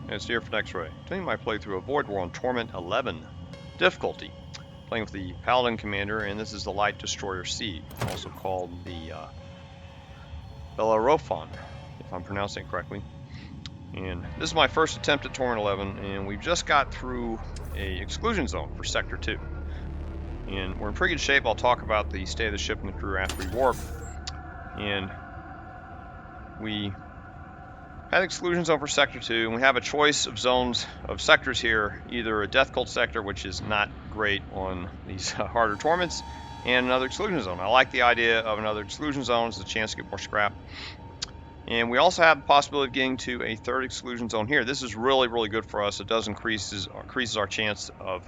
It's here for next Ray. Continuing my playthrough of Void War on Torment-11 difficulty. Playing with the Paladin commander, and this is the Light Destroyer C, also called the Bellerophon, if I'm pronouncing it correctly. And this is my first attempt at Torment-11, and we've just got through a Exclusion Zone for Sector 2. And we're in pretty good shape. I'll talk about the state of the ship and the crew after we warp. And we had Exclusion Zone for Sector 2, and we have a choice of zones, of sectors here, either a Death Cult sector, which is not great on these harder torments, and another Exclusion Zone. I like the idea of another Exclusion Zone. It's a chance to get more scrap. And we also have the possibility of getting to a third Exclusion Zone here. This is really, really good for us. It does increases our chance of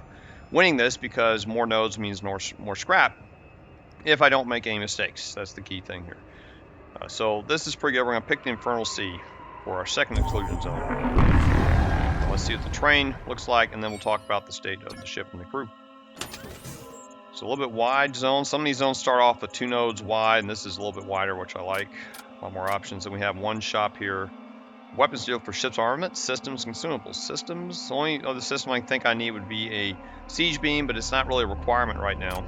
winning this, because more nodes means more scrap if I don't make any mistakes. That's the key thing here. So this is pretty good. We're going to pick the Infernal Sea for our second Exclusion Zone. Let's see what the terrain looks like, and then we'll talk about the state of the ship and the crew. So a little bit wide zone. Some of these zones start off with 2 nodes wide, and this is a little bit wider, which I like. A lot more options. And we have one shop here. Weapons deal for ship's armament, systems, consumables. Systems, the only other system I think I need would be a siege beam, but it's not really a requirement right now.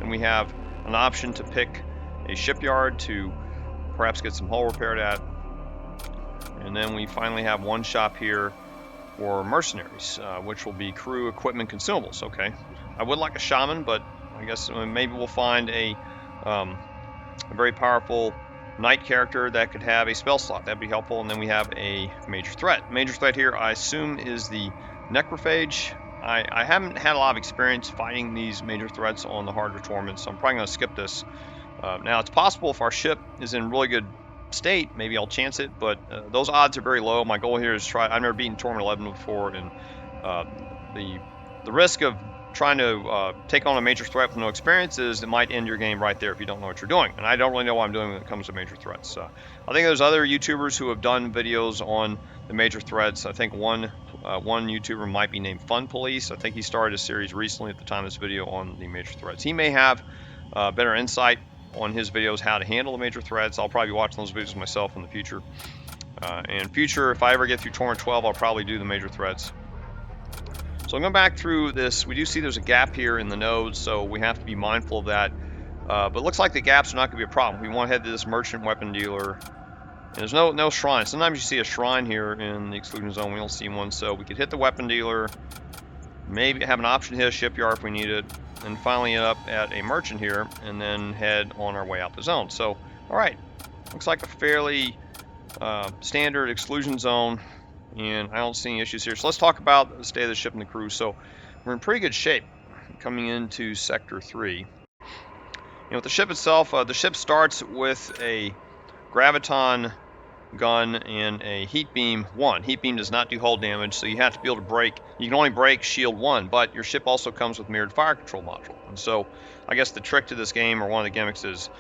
And we have an option to pick a shipyard to perhaps get some hull repaired at. And then we finally have one shop here for mercenaries, which will be crew, equipment, consumables. Okay, I would like a shaman, but I guess maybe we'll find a very powerful knight character that could have a spell slot. That'd be helpful. And then we have a major threat. Major threat here, I assume, is the Necrophage. I haven't had a lot of experience fighting these major threats on the harder torments, so I'm probably going to skip this. Now, it's possible if our ship is in really good state, maybe I'll chance it, but those odds are very low. My goal here is try. I've never beaten Torment-11 before, and the risk of trying to take on a major threat with no experience is it might end your game right there if you don't know what you're doing. And I don't really know what I'm doing when it comes to major threats. I think there's other YouTubers who have done videos on the major threats. I think one YouTuber might be named Fun Police. I think he started a series recently at the time of this video on the major threats. He may have better insight on his videos how to handle the major threats. I'll probably be watching those videos myself in the future. If I ever get through Torment 12, I'll probably do the major threats. So I'm going back through this. We do see there's a gap here in the nodes, so we have to be mindful of that. But it looks like the gaps are not going to be a problem. We want to head to this merchant weapon dealer. And there's no shrine. Sometimes you see a shrine here in the Exclusion Zone. We don't see one, so we could hit the weapon dealer. Maybe have an option to hit a shipyard if we need it. And finally end up at a merchant here, and then head on our way out the zone. So, alright. Looks like a fairly standard Exclusion Zone. And I don't see any issues here. So let's talk about the state of the ship and the crew. So we're in pretty good shape coming into Sector 3. With the ship itself, the ship starts with a graviton gun and a heat beam 1. Heat beam does not do hull damage, so you have to be able to break. You can only break shield 1, but your ship also comes with mirrored fire control module. And so I guess the trick to this game, or one of the gimmicks, is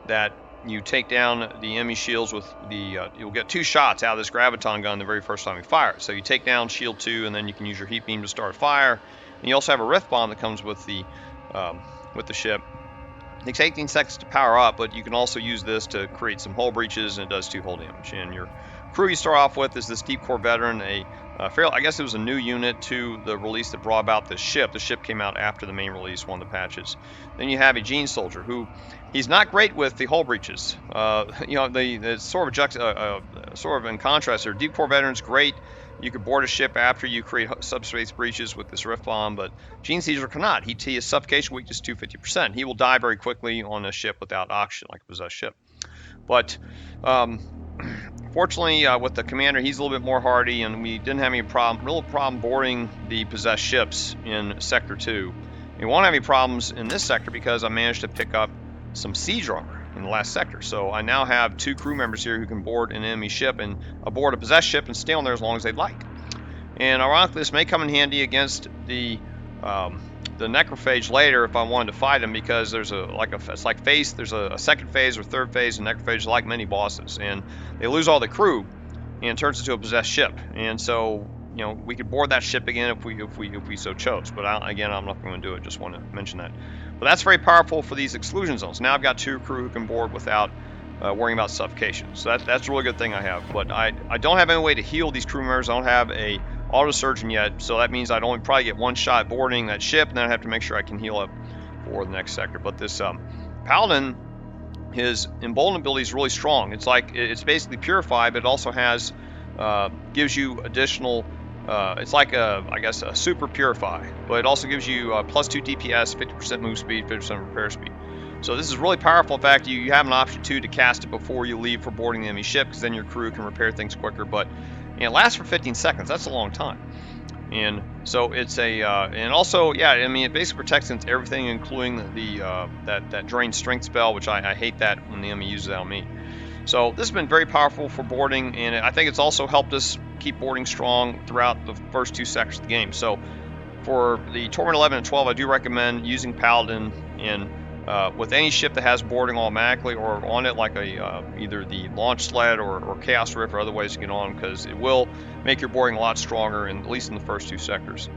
that you take down the enemy shields with the, you'll get 2 shots out of this graviton gun the very first time you fire it. So you take down shield 2, and then you can use your heat beam to start a fire. And you also have a rift bomb that comes with the ship. It takes 18 seconds to power up, but you can also use this to create some hull breaches, and it does 2 hull damage. And your crew you start off with is this Deep Core veteran, I guess it was a new unit to the release that brought about this ship. The ship came out after the main release, one of the patches. Then you have a Gene Soldier, who he's not great with the hull breaches. It's sort of in contrast there. Deep Core veteran's great. You could board a ship after you create subspace breaches with this rift bomb, but Gene Caesar cannot. He has suffocation weakness 250%. He will die very quickly on a ship without oxygen, like a possessed ship. But fortunately, with the commander, he's a little bit more hardy, and we didn't have any real problem boarding the possessed ships in Sector 2. We won't have any problems in this sector because I managed to pick up some siege armor in the last sector. So I now have 2 crew members here who can board an enemy ship and aboard a possessed ship and stay on there as long as they'd like. And ironically, this may come in handy against the Necrophage later if I wanted to fight him, because there's there's a second phase or third phase, and Necrophage like many bosses, and they lose all the crew and it turns into a possessed ship. And so we could board that ship again if we so chose. But again, I'm not going to do it. Just want to mention that. But that's very powerful for these Exclusion Zones. Now I've got 2 crew who can board without worrying about suffocation. So that's a really good thing I have. But I don't have any way to heal these crew members. I don't have a auto surgeon yet, so that means I'd only probably get one shot boarding that ship, and then I have to make sure I can heal up for the next sector. But this Paladin, his Embolden ability is really strong. It's basically purified, but it also has gives you additional. It's like I guess a super purify, but it also gives you +2 DPS, 50% move speed, 50% repair speed. So this is really powerful. In fact, you have an option too to cast it before you leave for boarding the enemy ship, because then your crew can repair things quicker. But it lasts for 15 seconds. That's a long time. And so it's and also, yeah, I mean, it basically protects against everything, including that drained strength spell, which I hate that when the enemy uses it on me. So this has been very powerful for boarding, and I think it's also helped us keep boarding strong throughout the first 2 sectors of the game. So for the Torment-11 and 12, I do recommend using Paladin with any ship that has boarding automatically, or on it like either the launch sled or Chaos Rift or other ways to get on, because it will make your boarding a lot stronger, at least in the first 2 sectors.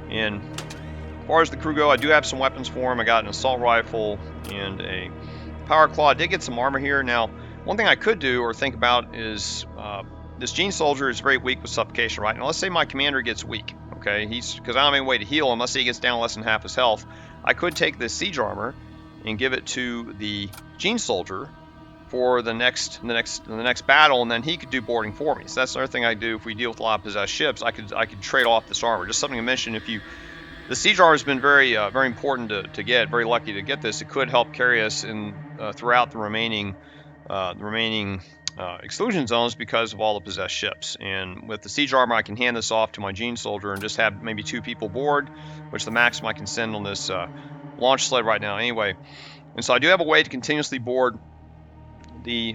And as far as the crew go, I do have some weapons for them. I got an assault rifle and a power claw. I did get some armor here. Now, one thing I could do or think about is this Gene Soldier is very weak with suffocation, right? Now, let's say my commander gets weak, okay? Because I don't have any way to heal him. Let's say he gets down less than half his health. I could take this siege armor and give it to the Gene Soldier for the next battle, and then he could do boarding for me. So that's another thing I do if we deal with a lot of possessed ships. I could trade off this armor. Just something to mention. The siege armor has been very important to get. Very lucky to get this. It could help carry us in throughout the remaining exclusion zones because of all the possessed ships. And with the siege armor, I can hand this off to my Gene Soldier and just have maybe 2 people board, which is the maximum I can send on this launch sled right now anyway. And so I do have a way to continuously board the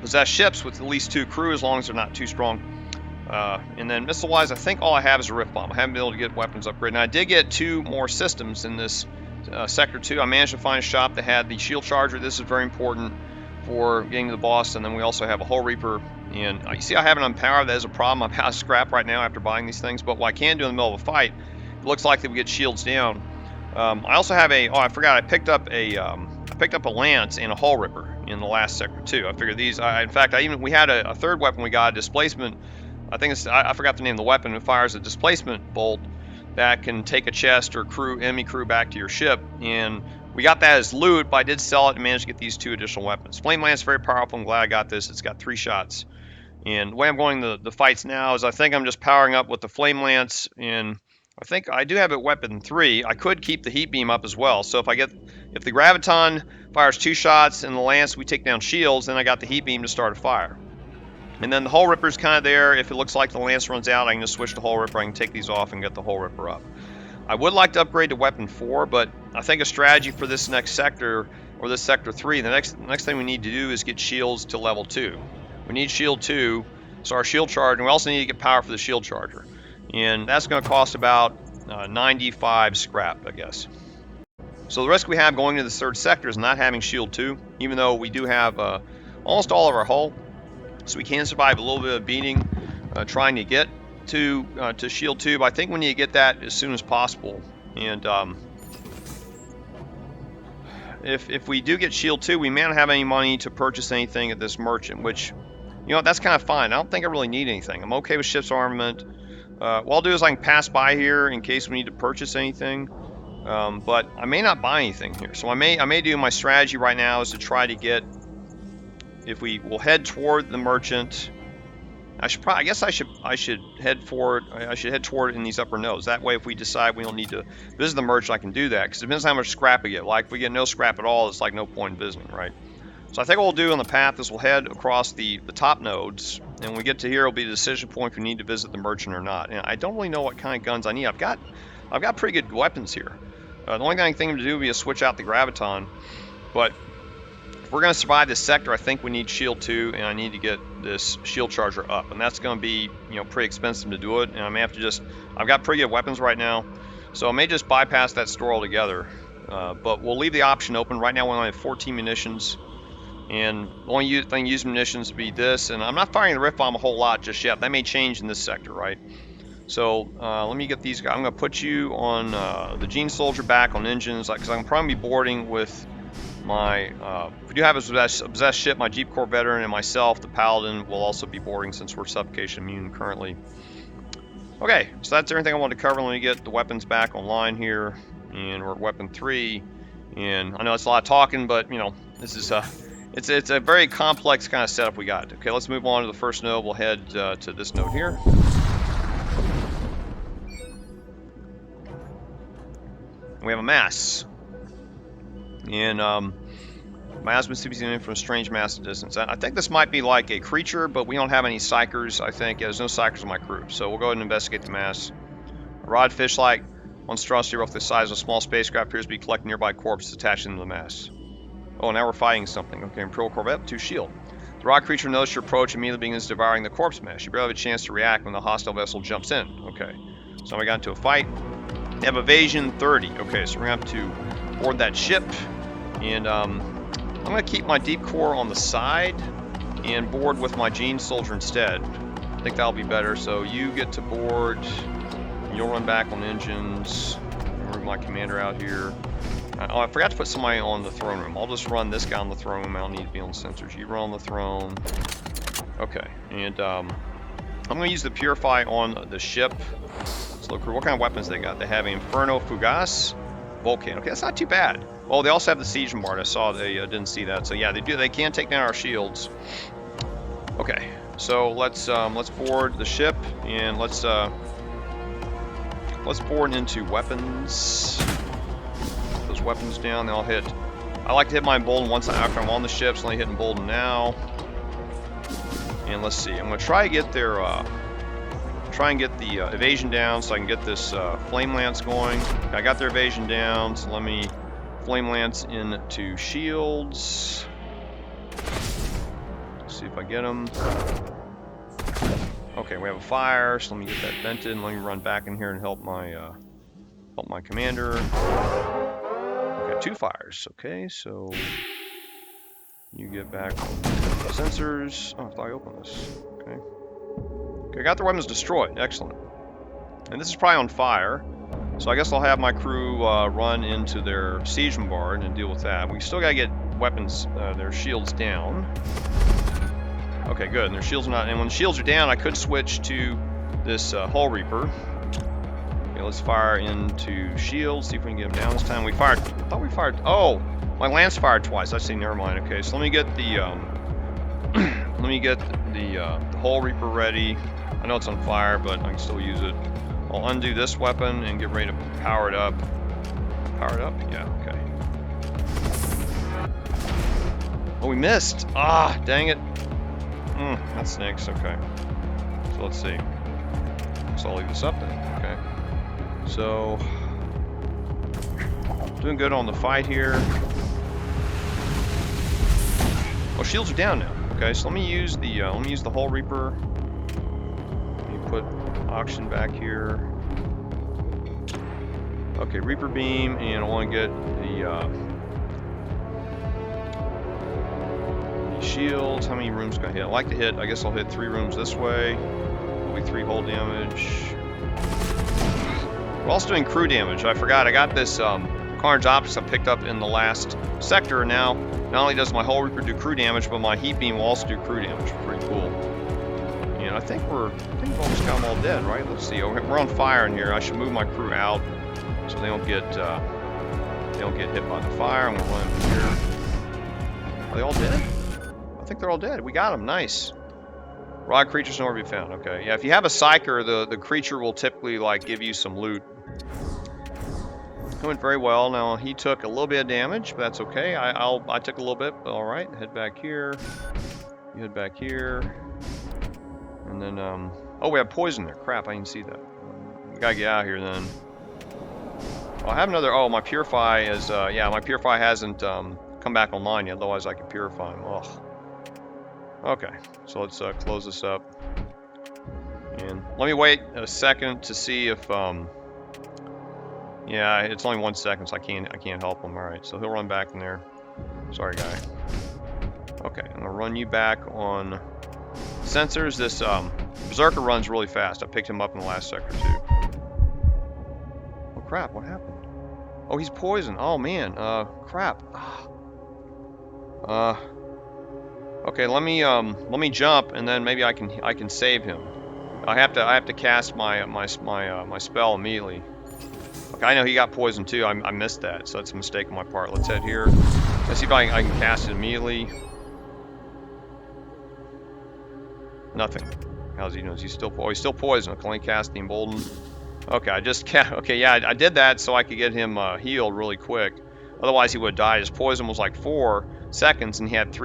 possessed ships with at least 2 crew, as long as they're not too strong. And then missile-wise, I think all I have is a Rift Bomb. I haven't been able to get weapons upgrade. And I did get 2 more systems in this Sector 2. I managed to find a shop that had the Shield Charger. This is very important for getting to the boss. And then we also have a Hull Reaper. And you see I haven't unpowered. That is a problem. I'm out of scrap right now after buying these things. But what I can do in the middle of a fight, it looks like that we get shields down. I also have I forgot, I picked up a Lance and a Hull Ripper in the last Sector 2. I figured these, in fact, we had a 3rd weapon we got, a displacement. I think I forgot the name of the weapon. It fires a displacement bolt that can take a chest or enemy crew back to your ship. And we got that as loot, but I did sell it and managed to get these 2 additional weapons. Flame Lance is very powerful. I'm glad I got this. It's got 3 shots. And the way I'm going the fights now is I think I'm just powering up with the Flame Lance, and I think I do have it weapon 3. I could keep the heat beam up as well. So if the Graviton fires 2 shots and the Lance we take down shields, then I got the heat beam to start a fire. And then the Hull Ripper's kind of there. If it looks like the Lance runs out, I can just switch to Hull Ripper. I can take these off and get the Hull Ripper up. I would like to upgrade to weapon 4, but I think a strategy for this next sector, or this Sector 3, the next thing we need to do is get shields to level 2. We need shield 2, so our shield charge, and we also need to get power for the shield charger. And that's going to cost about 95 scrap, I guess. So the risk we have going to the 3rd sector is not having shield 2, even though we do have almost all of our hull. So we can survive a little bit of beating trying to get to shield 2, but I think we need to get that as soon as possible. And if we do get shield 2, we may not have any money to purchase anything at this merchant, which, that's kind of fine. I don't think I really need anything. I'm okay with ship's armament. What I'll do is I can pass by here in case we need to purchase anything, but I may not buy anything here. So I may do, my strategy right now is to try to get, if we will head toward the merchant, I should head toward in these upper nodes. That way, if we decide we don't need to visit the merchant, I can do that, because it depends on how much scrap we get. Like, if we get no scrap at all, it's like no point in visiting, right? So I think what we'll do on the path is we'll head across the top nodes, and when we get to here, it'll be the decision point if we need to visit the merchant or not. And I don't really know what kind of guns I need. I've got pretty good weapons here. The only thing to do would be to switch out the Graviton, but if we're going to survive this sector, I think we need shield 2, and I need to get this shield charger up, and that's going to be pretty expensive to do it. And I may have to I've got pretty good weapons right now, so I may just bypass that store altogether. But we'll leave the option open. Right now we only have 14 munitions, and the only thing using munitions would be this. And I'm not firing the Rift Bomb a whole lot just yet. That may change in this sector, right? So let me get these guys. I'm going to put you on the Gene Soldier back on engines, because I'm probably be boarding with if we do have a possessed ship, my Jeep Corps veteran and myself, the Paladin, will also be boarding since we're suffocation immune currently. Okay, so that's everything I wanted to cover. Let me get the weapons back online here, and we're at weapon 3. And I know it's a lot of talking, but you know, this is it's a very complex kind of setup we got. Okay, let's move on to the first node. We'll head to this node here. We have a mass, and my husband seems to be in from a strange massive distance. I think this might be like a creature, but we don't have any psykers, I think. Yeah, there's no psykers in my crew, so we'll go ahead and investigate the mass. A rod fish-like monstrosity roughly the size of a small spacecraft appears to be collecting nearby corpses attached into the mass. Oh, now we're fighting something. Okay, Imperial Corvette with 2 shield. The rod creature notices your approach and immediately begins devouring the corpse mass. You barely have a chance to react when the hostile vessel jumps in. Okay, so we got into a fight. We have evasion 30. Okay, so we're going to have to board that ship, and I'm going to keep my deep core on the side and board with my Gene Soldier instead. I think that'll be better. So you get to board, you'll run back on engines. I'll move my commander out here. Oh, I forgot to put somebody on the throne room. I'll just run this guy on the throne room. I don't need to be on the sensors. You run on the throne. Okay, and I'm going to use the Purify on the ship. So look, what kind of weapons they got? They have Inferno, Fugas, Volcan. Okay, that's not too bad. Oh, they also have the Siege Bombard. I saw they didn't see that. So yeah, they do. They can take down our shields. Okay, so let's board the ship, and let's board into weapons. Put those weapons down. They'll hit. I like to hit my Embolden once after I'm on the ship. So let me hit Embolden now. And let's see. I'm gonna try to get their the evasion down so I can get this flame lance going. I got their evasion down, so let me flame lance into shields. Let's see if I get them. Okay, we have a fire, so let me get that vented and let me run back in here and help my commander. We got 2 fires. Okay, so you get back on the sensors. Oh, I thought I opened this. Okay. Okay, I got their weapons destroyed. Excellent. And this is probably on fire. So I guess I'll have my crew run into their siege bombard and deal with that. We still gotta get weapons, their shields down. Okay, good. And their shields are not. And when the shields are down, I could switch to this Hull Reaper. Okay, let's fire into shields. See if we can get them down this time. We fired. I thought we fired. Oh, my lance fired twice. I see. Never mind. Okay, so let me get the the Hull Reaper ready. I know it's on fire, but I can still use it. I'll undo this weapon and get ready to power it up. Power it up? Yeah, okay. Oh, we missed! Ah, dang it. That stinks, okay. So let's see. So I'll leave this up then, okay. So, doing good on the fight here. Oh, shields are down now. Okay, so let me use the Hull Reaper. Let me put auction back here. Okay, Reaper beam, and I want to get the shields. How many rooms can I hit? I like to hit. I guess I'll hit 3 rooms this way. That'll be 3 hull damage. We're also doing crew damage. I forgot. I got this Carnage Optics I picked up in the last sector. Now, not only does my Hull Reaper do crew damage, but my heat beam will also do crew damage. Pretty cool. And I think we've almost got them all dead, right? Let's see. We're on fire in here. I should move my crew out so they don't get hit by the fire. I'm gonna run in here. Are they all dead? I think they're all dead. We got them. Nice. Rod creatures nowhere to be found. Okay. Yeah. If you have a psyker, the creature will typically like give you some loot. It went very well. Now he took a little bit of damage, but that's okay. I took a little bit, but all right. Head back here. You head back here, and then oh, we have poison there. Crap, I didn't see that. We gotta get out of here then. Oh, I have another. Oh, my purify is yeah, my purify hasn't come back online yet. Otherwise, I could purify him. Ugh. Okay, so let's close this up, and let me wait a second to see if yeah, it's only 1 second, so I can't help him. All right, so he'll run back in there. Sorry, guy. Okay, I'm gonna run you back on sensors. This Berserker runs really fast. I picked him up in the last sector too. Oh crap! What happened? Oh, he's poisoned. Oh man. Crap. Okay, let me jump, and then maybe I can save him. I have to cast my spell immediately. Okay, I know he got poisoned too. I missed that, so that's a mistake on my part. Let's head here. Let's see if I can cast it immediately. Nothing. How's he doing? Is he still? Oh, he's still poisoned. I can only cast the Embolden. Okay, okay, yeah, I did that so I could get him healed really quick. Otherwise, he would have died. His poison was like 4 seconds, and he had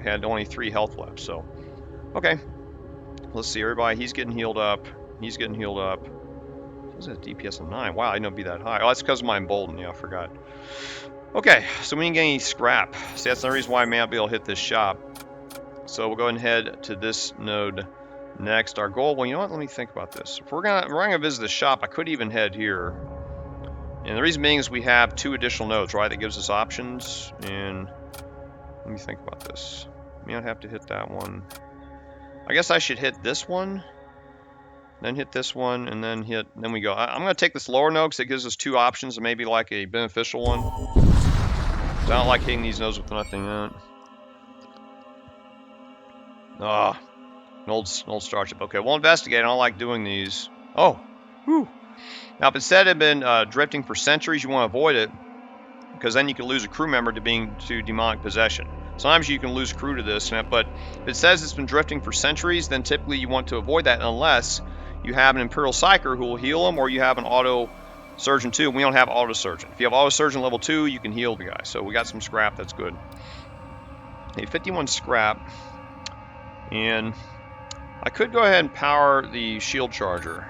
had only 3 health left. So, okay. Let's see, everybody. He's getting healed up. He's getting healed up. What's that DPS of 9? Wow, I didn't know it'd be that high. Oh, that's because of my Embolden. Yeah, I forgot. Okay, so we didn't get any scrap. See, that's the reason why I may not be able to hit this shop. So we'll go ahead and head to this node next. Our goal, well, you know what? Let me think about this. If we're gonna visit the shop, I could even head here. And the reason being is we have 2 additional nodes, right? That gives us options. And let me think about this. May not have to hit that one. I guess I should hit this one, then hit this one, and then then we go. I'm gonna take this lower node because it gives us 2 options and maybe like a beneficial one. I don't like hitting these nodes with nothing in it. Ah. An old starship. Okay, we'll investigate. I don't like doing these. Oh, whew. Now, if instead had been drifting for centuries, you want to avoid it, because then you can lose a crew member to demonic possession. Sometimes you can lose crew to this, but if it says it's been drifting for centuries, then typically you want to avoid that unless you have an Imperial Psyker who will heal them, or you have an Auto Surgeon 2. We don't have Auto Surgeon. If you have Auto Surgeon level 2, you can heal the guy. So we got some scrap. That's good. Okay, 51 scrap. And I could go ahead and power the shield charger.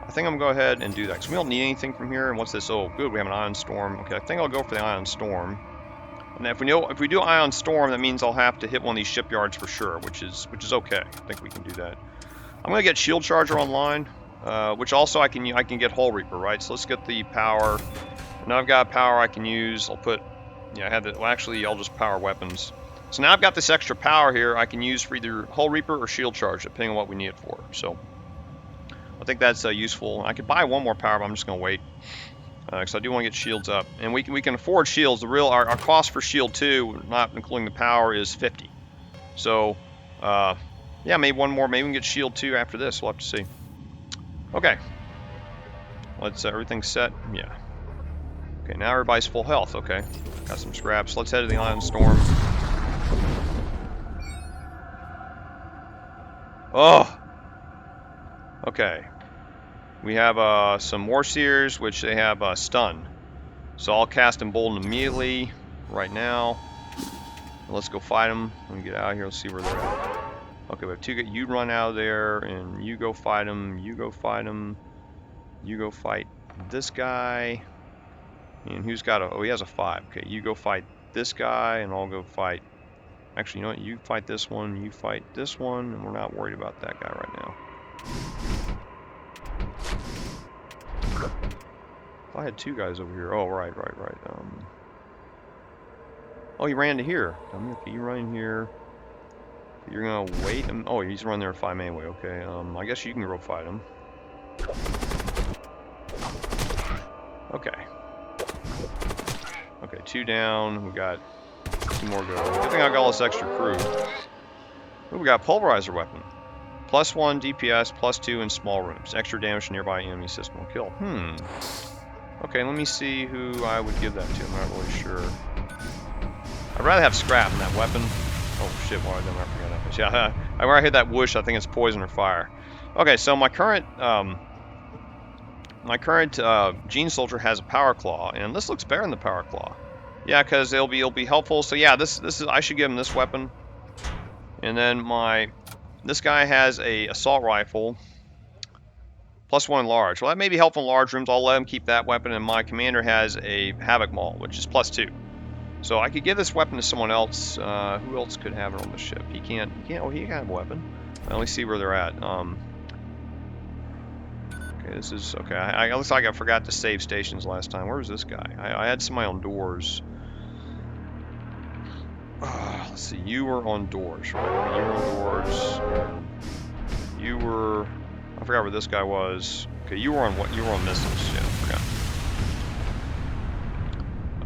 I think I'm going to go ahead and do that because we don't need anything from here. And what's this? Oh, good, we have an Ion Storm. Okay, I think I'll go for the Ion Storm. And if we do Ion Storm, that means I'll have to hit one of these shipyards for sure, which is okay. I think we can do that. I'm going to get shield charger online, which also I can get Hull Reaper, right? So let's get the power. Now I've got power I can use. I'll put, yeah, I had that. Well, actually, I'll just power weapons. So now I've got this extra power here I can use for either Hull Reaper or Shield Charge, depending on what we need it for. So I think that's useful. I could buy one more power, but I'm just going to wait. Because I do want to get shields up. And we can afford shields. Our cost for Shield 2, not including the power, is 50. So, yeah, maybe one more. Maybe we can get Shield 2 after this. We'll have to see. Okay. Let's, everything's set. Yeah. Okay, now everybody's full health. Okay. Got some scraps. Let's head to the Ion Storm. Oh! Okay. We have some Warseers, which they have stun. So I'll cast Embolden immediately, right now. Let's go fight them. Let me get out of here. Let's see where they're at. Okay, we have 2. You run out of there, and you go fight them. You go fight them. You go fight this guy. And who's got a... Oh, he has a 5. Okay, you go fight this guy, and I'll go fight... Actually, you know what? You fight this one, you fight this one, and we're not worried about that guy right now. If I had 2 guys over here. Oh, right. Oh, he ran to here. Okay, you run in here. You're gonna wait. Oh, he's running there at 5 anyway. Okay. I guess you can go fight him. Okay. Okay, 2 down. We got 2 more go. Good thing I got all this extra crew. Ooh, we got Pulverizer weapon. +1 DPS, +2 in small rooms. Extra damage to nearby enemy system will kill. Okay, let me see who I would give that to. I'm not really sure. I'd rather have scrap than that weapon. Oh shit, well, I forgot that much. Yeah, where I hit that whoosh, I think it's poison or fire. Okay, so my current Gene Soldier has a Power Claw, and this looks better than the Power Claw. Yeah, because it'll be helpful. So yeah, this is, I should give him this weapon. And then this guy has a assault rifle, +1 in large. Well, that may be helpful in large rooms. I'll let him keep that weapon. And my commander has a Havoc Maul, which is +2. So I could give this weapon to someone else. Who else could have it on the ship? He can't. Oh, he can have a weapon. Let me see where they're at. Okay, this is okay. It looks like I forgot to save stations last time. Where was this guy? I had somebody on doors. Let's see. You were on doors, right? You were on doors. You were. I forgot where this guy was. Okay, you were on what? You were on missiles. Yeah, I forgot.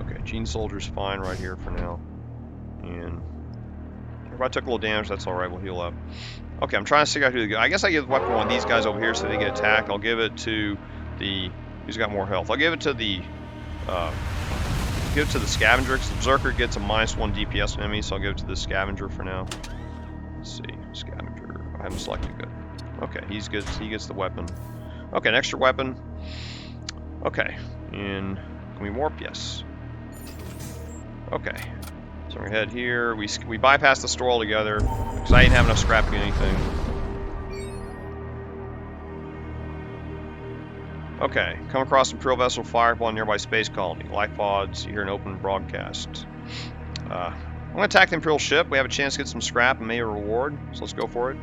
Okay, Gene Soldier's fine right here for now. And if I took a little damage, that's alright, we'll heal up. Okay, I'm trying to figure out who to go. I guess I give the weapon one of these guys over here so they get attacked. I'll give it to the... Who's got more health? I'll give it to the... give it to the Scavenger, because the Berserker gets a -1 DPS on enemy, so I'll give it to the Scavenger for now. Let's see. Scavenger. I haven't selected good. Okay, he's good. He gets the weapon. Okay, an extra weapon. Okay, and... Can we warp? Yes. Okay. So we head here. We bypass the store altogether because I didn't have enough scrap to get anything. Okay, come across Imperial vessel, fire upon nearby space colony. Life pods. You hear an open broadcast. I'm gonna attack the Imperial ship. We have a chance to get some scrap and maybe a reward. So let's go for it.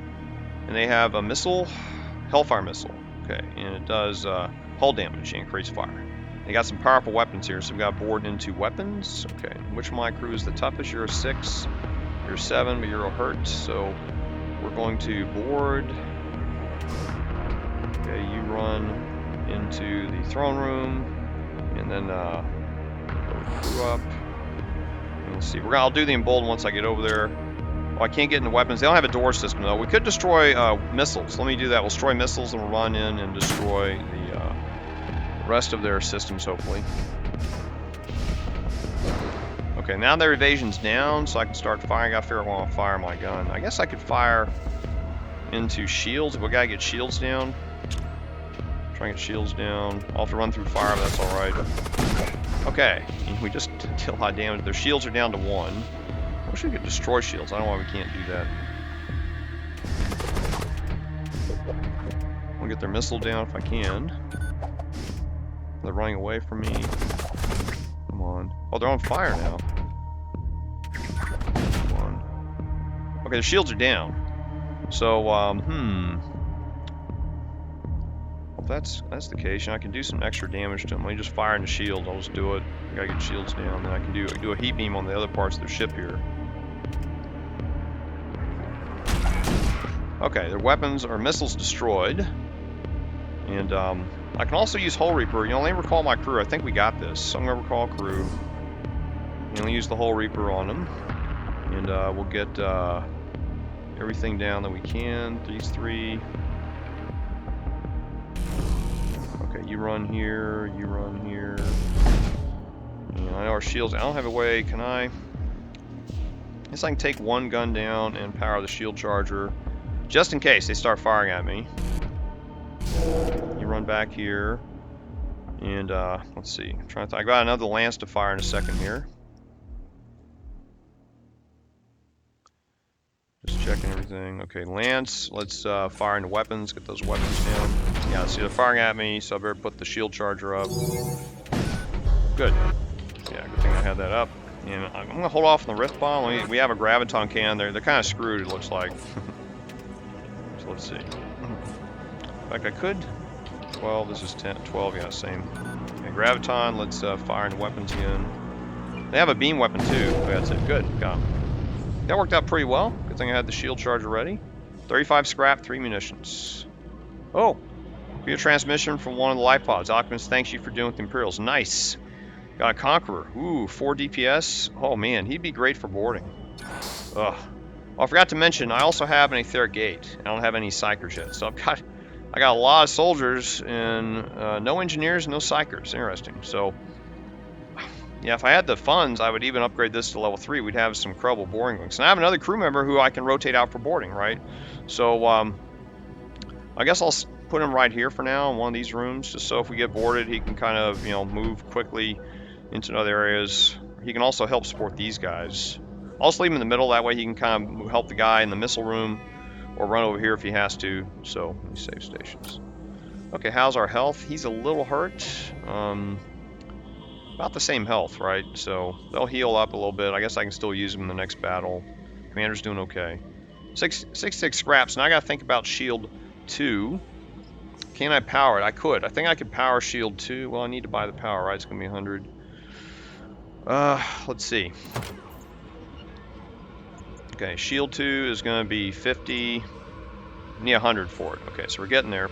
And they have a missile, Hellfire missile. Okay, and it does hull damage and increased fire. They got some powerful weapons here, so we got board into weapons. Okay, which of my crew is the toughest? You're a 6, you're a 7, but you're a hurt, so we're going to board. Okay, you run into the throne room, and then crew up. And let's see, I'll do the Embolden once I get over there. Oh, I can't get into weapons. They don't have a door system though. We could destroy missiles. Let me do that. We'll destroy missiles and we'll run in and destroy the rest of their systems, hopefully. Okay, now their evasion's down, so I can start firing. I gotta figure out where I want to fire my gun. I guess I could fire into shields. If we gotta get shields down. Try and get shields down. I'll have to run through fire, but that's alright. Okay, and we just did a lot of damage. Their shields are down to 1. I wish we could destroy shields. I don't know why we can't do that. I'll get their missile down if I can. They're running away from me. Come on. Oh, they're on fire now. Come on. Okay, the shields are down. So, Well, if that's the case, I can do some extra damage to them. Let me just fire into shield. I'll just do it. I gotta get shields down. Then I can do a heat beam on the other parts of their ship here. Okay, their weapons or missiles destroyed. And, I can also use Hull Reaper. You know, let me recall my crew. I think we got this. So I'm going to recall crew. And we'll use the Hull Reaper on them. And we'll get everything down that we can. These 3. Okay, you run here. You run here. And I know our shields. I don't have a way. Can I? I guess I can take one gun down and power the shield charger. Just in case they start firing at me. You run back here, and let's see. I'm trying to I got another lance to fire in a second here. Just checking everything. Okay, lance. Let's fire into weapons. Get those weapons down. Yeah, see they're firing at me, so I better put the shield charger up. Good. Yeah, good thing I had that up. And I'm gonna hold off on the rift bomb. We have a graviton cannon. They're kind of screwed. It looks like. So let's see. In fact, I could. 12, this is 10, 12, yeah, same. Okay, graviton, let's fire into weapons again. They have a beam weapon too. Okay, that's it. Good. Got 'em. That worked out pretty well. Good thing I had the shield charger ready. 35 scrap, 3 munitions. Oh, we get a transmission from one of the life pods. Occupants, thanks you for dealing with the Imperials. Nice. Got a Conqueror. Ooh, 4 DPS. Oh man, he'd be great for boarding. Ugh. Oh, I forgot to mention, I also have an etheric gate. I don't have any psykers yet, so I got a lot of soldiers and no engineers, no psykers. Interesting. So, yeah, if I had the funds, I would even upgrade this to level 3. We'd have some credible boarding links. And I have another crew member who I can rotate out for boarding, right? So, I guess I'll put him right here for now in one of these rooms, just so if we get boarded, he can kind of, you know, move quickly into other areas. He can also help support these guys. I'll just leave him in the middle, that way he can kind of help the guy in the missile room, or run over here if he has to. So, let me save stations. Okay, how's our health? He's a little hurt. About the same health, right? So, they'll heal up a little bit. I guess I can still use him in the next battle. Commander's doing okay. 66 scraps. Now I gotta think about shield 2. Can I power it? I could. I think I could power shield 2. Well, I need to buy the power, right? It's gonna be 100. Let's see. Okay, shield 2 is going to be 50. I need 100 for it. Okay, so we're getting there.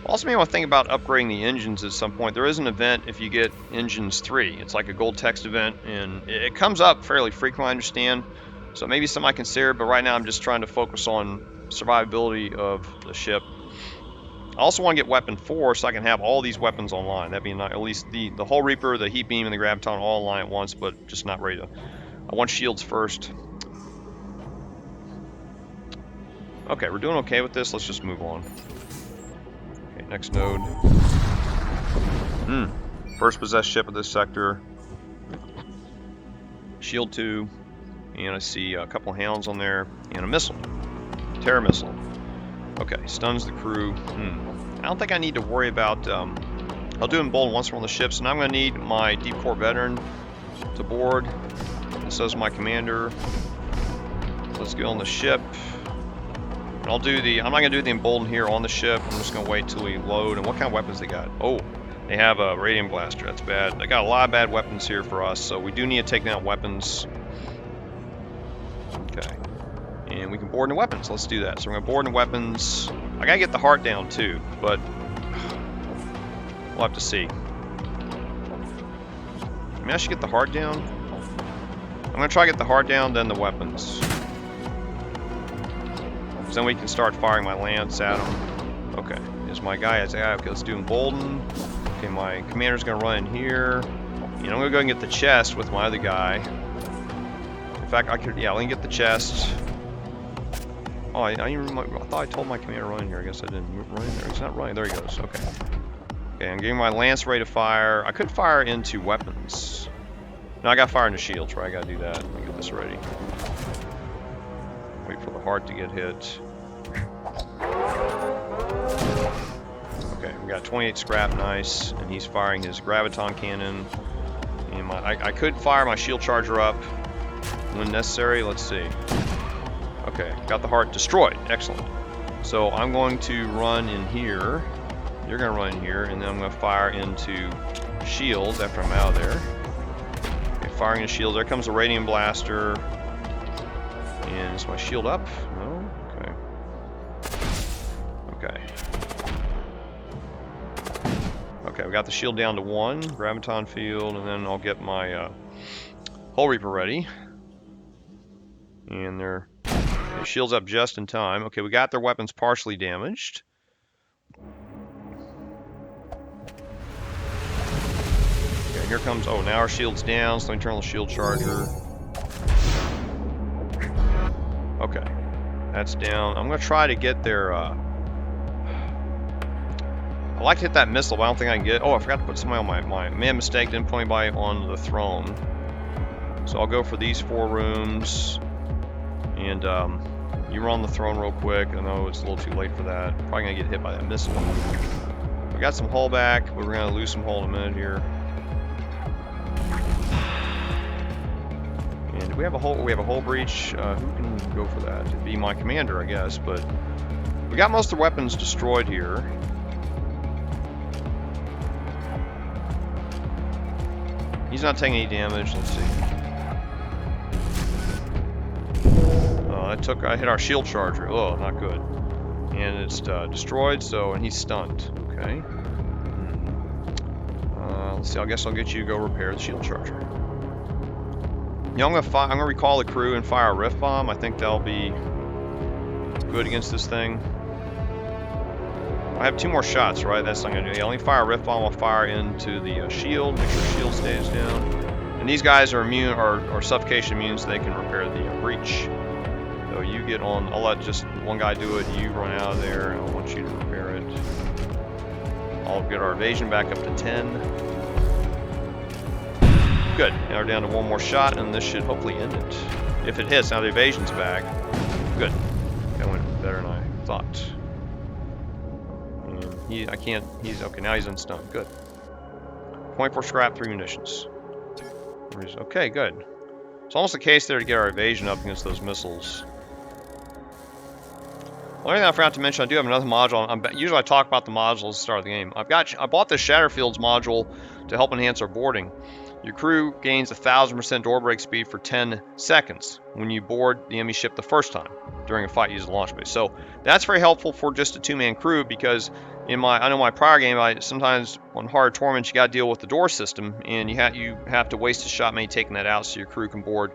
Also, may want to think about upgrading the engines at some point. There is an event if you get engines 3. It's like a gold text event, and it comes up fairly frequently, I understand. So maybe something I consider, but right now I'm just trying to focus on survivability of the ship. I also want to get weapon 4 so I can have all these weapons online. That'd be nice. At least the Hull Reaper, the Heat Beam, and the Graviton all online at once, but just not ready to. I want shields first. Okay, we're doing okay with this. Let's just move on. Okay, next node. First possessed ship of this sector. Shield 2. And I see a couple of hounds on there. And a missile. Terror missile. Okay, stuns the crew. I don't think I need to worry about... I'll do Embolden once we're on the ship. So now I'm going to need my Deep Core Veteran to board. And so is my commander. Let's get on the ship. And I'll do the... I'm not going to do the Embolden here on the ship. I'm just going to wait till we load. And what kind of weapons they got? Oh, they have a Radiant Blaster. That's bad. They got a lot of bad weapons here for us. So we do need to take down weapons. Okay. And we can board in the weapons. Let's do that. So we're going to board in the weapons. I got to get the heart down too, but we'll have to see. Maybe I should get the heart down. I'm going to try to get the heart down, then the weapons. Because then we can start firing my lance at him. Okay. There's my guy. Okay, let's do Embolden. Okay, my commander's going to run in here. And I'm going to go and get the chest with my other guy. In fact, I could, yeah, let me get the chest. Oh, I thought I told my commander to run in here. I guess I didn't run in there. He's not running. There he goes. Okay. Okay, I'm getting my lance ready to fire. I could fire into weapons. No, I got to fire into shields, right? I got to do that. Let me get this ready. Wait for the heart to get hit. Okay, we got 28 scrap. Nice. And he's firing his Graviton cannon. And I could fire my shield charger up when necessary. Let's see. Okay, got the heart destroyed. Excellent. So I'm going to run in here. You're going to run in here, and then I'm going to fire into shields after I'm out of there. Okay, firing into shields. There comes the Radiant Blaster. And is my shield up? No? Okay. Okay. Okay, we got the shield down to 1. Graviton field, and then I'll get my Hull Reaper ready. And their shield's up just in time. Okay, we got their weapons partially damaged. Okay, here comes... Oh, now our shield's down, so let me turn on the shield charger. Okay, that's down. I'm going to try to get their... I like to hit that missile, but I don't think I can get... Oh, I forgot to put somebody on my man mistake, didn't put anybody on the throne. So I'll go for these 4 rooms. And you run the throne real quick. I know it's a little too late for that. Probably gonna get hit by that missile. We got some hull back, but we're gonna lose some hull in a minute here. And we have a hull breach. Who can go for that? It'd be my commander, I guess. But we got most of the weapons destroyed here. He's not taking any damage. Let's see. I hit our shield charger. Oh, not good. And it's destroyed. So, and he's stunned. Okay. Let's see. I guess I'll get you to go repair the shield charger. Yeah, I'm gonna recall the crew and fire a rift bomb. I think that'll be good against this thing. I have 2 more shots, right? That's not gonna do. Yeah, only fire a rift bomb. I'll fire into the shield. Make sure the shield stays down. And these guys are immune or suffocation immune, so they can repair the breach. So you get on. I'll let just one guy do it. You run out of there, and I want you to repair it. I'll get our evasion back up to 10. Good. Now we're down to 1 more shot, and this should hopefully end it. If it hits, now the evasion's back. Good. That went better than I thought. And he's okay. Now he's unstunned. Good. 24 scrap, 3 munitions. Okay, good. It's almost a case there to get our evasion up against those missiles. only thing I forgot to mention, I do have another module. Usually I talk about the modules at the start of the game. I bought the Shatterfields module to help enhance our boarding. Your crew gains 1,000% door break speed for 10 seconds when you board the enemy ship the first time during a fight using the launch base. So that's very helpful for just a 2-man crew, because I know my prior game, sometimes on hard tournaments you got to deal with the door system, and you have to waste a shot maybe taking that out so your crew can board.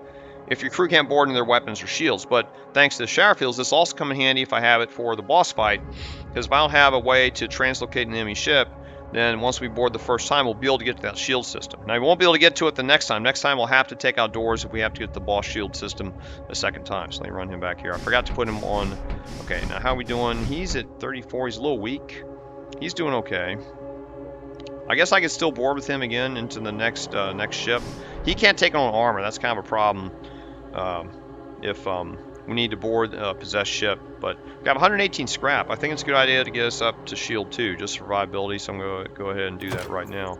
If your crew can't board in their weapons or shields. But thanks to the Shatterfields, this also come in handy if I have it for the boss fight, because if I don't have a way to translocate an enemy ship, then once we board the first time, we'll be able to get to that shield system. Now, we won't be able to get to it the next time. Next time, we'll have to take out doors if we have to get to the boss shield system a second time. So let me run him back here. I forgot to put him on. Okay, now how are we doing? He's at 34. He's a little weak. He's doing okay. I guess I could still board with him again into the next ship. He can't take on armor. That's kind of a problem if we need to board a possessed ship. But we got 118 scrap. I think it's a good idea to get us up to shield 2, just survivability. So I'm going to go ahead and do that right now.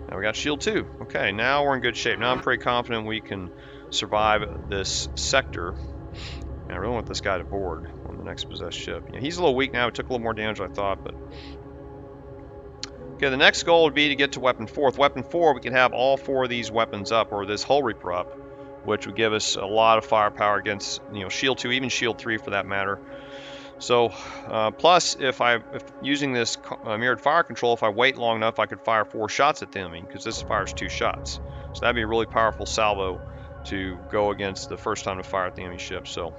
Now we got shield 2. Okay, now we're in good shape. Now I'm pretty confident we can survive this sector. And I really want this guy to board on the next possessed ship. Yeah, he's a little weak now. It took a little more damage than I thought, but... Okay, the next goal would be to get to weapon 4. With weapon 4, we can have all 4 of these weapons up, or this Hull Reaper up, which would give us a lot of firepower against, shield 2, even shield 3 for that matter. So, plus, if using this mirrored fire control, if I wait long enough, I could fire 4 shots at the enemy, because this fires 2 shots. So that'd be a really powerful salvo to go against the first time to fire at the enemy ship. So,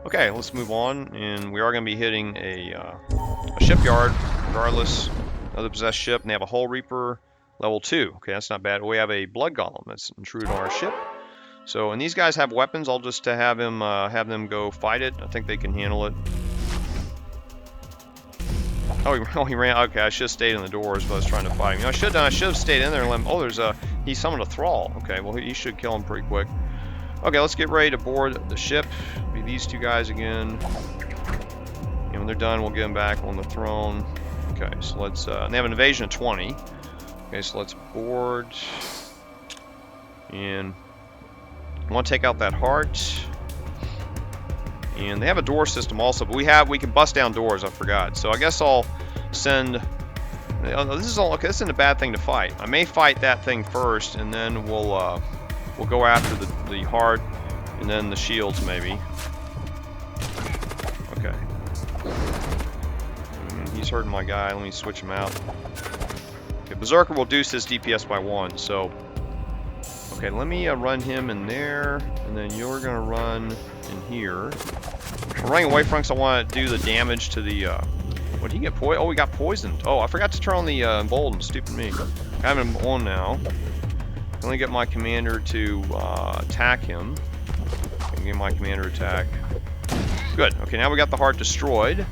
okay, let's move on, and we are going to be hitting a shipyard, regardless. Another possessed ship, and they have a Hull Reaper level 2. Okay, that's not bad. We have a Blood Golem that's intruded on our ship. So, and these guys have weapons. I'll just have them go fight it. I think they can handle it. Oh, he ran. Okay, I should have stayed in the doors, but I was trying to fight him. I should have stayed in there and let him. Oh, he summoned a Thrall. Okay, well he should kill him pretty quick. Okay, let's get ready to board the ship. It'll be these 2 guys again. And when they're done, we'll get them back on the throne. Okay, so let's, they have an evasion of 20. Okay, so let's board. And I want to take out that heart. And they have a door system also, but we can bust down doors, I forgot. So I guess I'll send, this isn't a bad thing to fight. I may fight that thing first, and then we'll go after the heart, and then the shields maybe. Okay. He's hurting my guy. Let me switch him out. Okay, Berserker will reduce his DPS by 1. So, okay, let me run him in there, and then you're gonna run in here. We're running away from because I want to do the damage to the. What did he get? Oh, we got poisoned. Oh, I forgot to turn on the Embolden. Stupid me. I have him on now. Let me get my commander to attack him. Get my commander attack. Good. Okay, now we got the heart destroyed.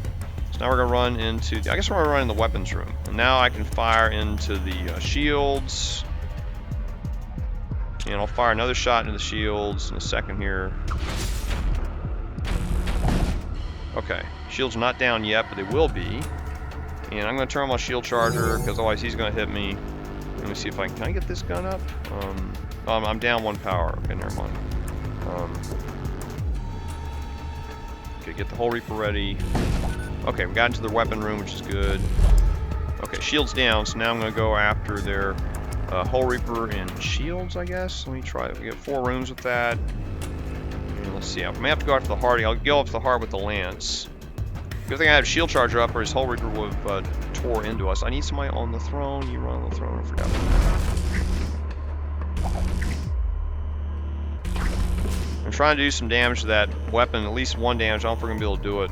Now we're going to run into, I guess we're going to run in the weapons room. And now I can fire into the shields. And I'll fire another shot into the shields in a second here. Okay, shields are not down yet, but they will be. And I'm going to turn on my shield charger, because otherwise he's going to hit me. Let me see if can I get this gun up? I'm down 1 power. Okay, never mind. Okay, get the Hull Reaper ready. Okay, we got into the weapon room, which is good. Okay, shields down, so now I'm going to go after their Hull Reaper and shields, I guess. Let me try it. We got 4 rooms with that. And let's see, I may have to go after the heart. I'll go after the heart with the lance. Good thing I have shield charger up, or his Hull Reaper would have tore into us. I need somebody on the throne. You run on the throne, I forgot about that. I'm trying to do some damage to that weapon, at least 1 damage. I don't know if we're going to be able to do it.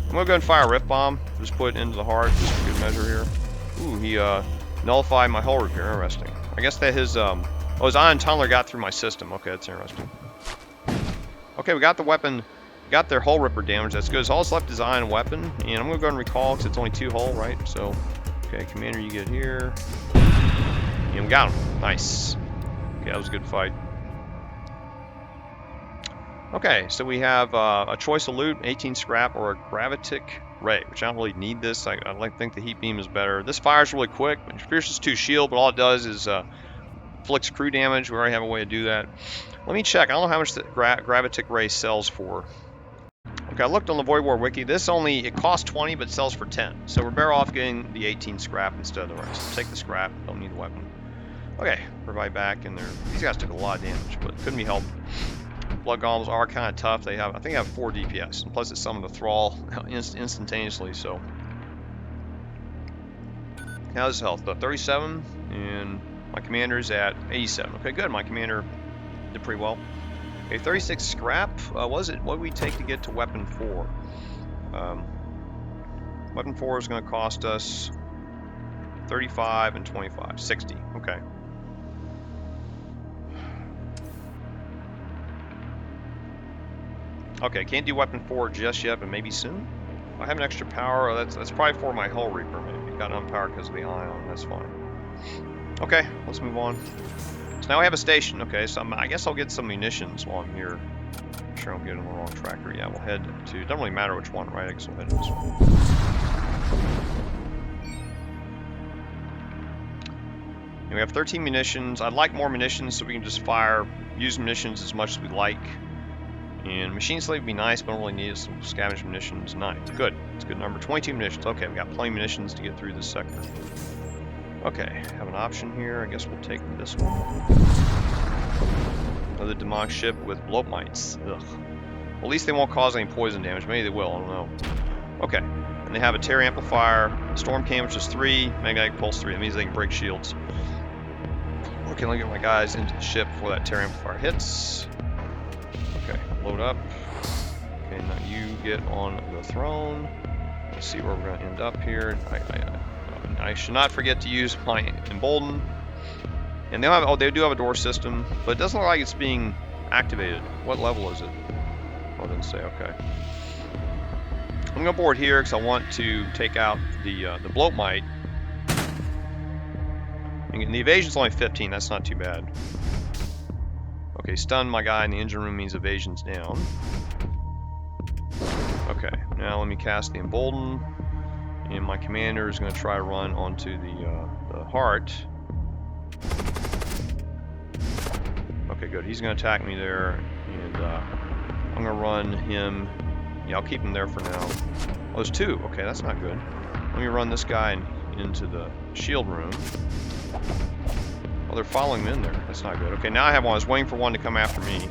I'm going to go and fire a Rift Bomb. Just put it into the heart, just for good measure here. Ooh, he nullified my Hull Repair. Interesting. I guess that his Ion Tunneler got through my system. Okay, that's interesting. Okay, we got the weapon, got their Hull Ripper damage. That's good. So all that's left is Ion Weapon. And I'm going to go and recall, because it's only 2 hull, right? So, okay, Commander, you get here. And we got him. Nice. Okay, that was a good fight. Okay, so we have a choice of loot, 18 scrap, or a Gravitic Ray, which I don't really need this. I think the heat beam is better. This fires really quick. It pierces 2 shield, but all it does is inflicts crew damage. We already have a way to do that. Let me check. I don't know how much the Gravitic Ray sells for. Okay, I looked on the Void War Wiki. It costs 20, but sells for 10. So we're better off getting the 18 scrap instead of the rest. Take the scrap. Don't need a weapon. Okay, everybody back in there. These guys took a lot of damage, but couldn't be helped. Blood Golems are kind of tough. I think they have 4 DPS, and plus it's summoned the Thrall instantaneously. So, how's his health? 37, and my commander's at 87. Okay, good. My commander did pretty well. Okay, 36 scrap. What did we take to get to weapon 4? Weapon 4 is going to cost us 35 and 25, 60. Okay. Okay, can't do weapon 4 just yet, but maybe soon. I have an extra power. That's probably for my Hull Reaper. Maybe got unpowered because of the ion. That's fine. Okay, let's move on. So now we have a station. Okay, so I guess I'll get some munitions while I'm here. I'm sure I'm getting on the wrong tracker. Yeah, we'll head to. It doesn't really matter which one, right? I guess we'll head to this one. And we have 13 munitions. I'd like more munitions so we can just use munitions as much as we like. And Machine Slave would be nice, but I don't really need it. Some Scavenged munitions. 9. Good. It's a good number. 22 munitions. Okay, we got plenty of munitions to get through this sector. Okay, have an option here. I guess we'll take this one. Another demonic ship with bloat mites. Ugh. Well, at least they won't cause any poison damage. Maybe they will. I don't know. Okay. And they have a tear amplifier. Storm Cam, which is 3. Magnetic Pulse 3. That means they can break shields. Okay, let me get my guys into the ship before that tear amplifier hits. Okay, load up. Okay, now you get on the throne. Let's see where we're going to end up here. I should not forget to use my Embolden. And they do have a door system, but it doesn't look like it's being activated. What level is it? Oh, it didn't say. Okay. I'm going to board here because I want to take out the bloat mite. And the evasion's only 15. That's not too bad. Okay, stun my guy in the engine room means evasion's down. Okay, now let me cast the Embolden. And my commander is going to try to run onto the heart. Okay, good. He's going to attack me there. And I'm going to run him. Yeah, I'll keep him there for now. Oh, there's 2. Okay, that's not good. Let me run this guy into the shield room. Oh, they're following me in there. That's not good. Okay, now I have one. I was waiting for one to come after me.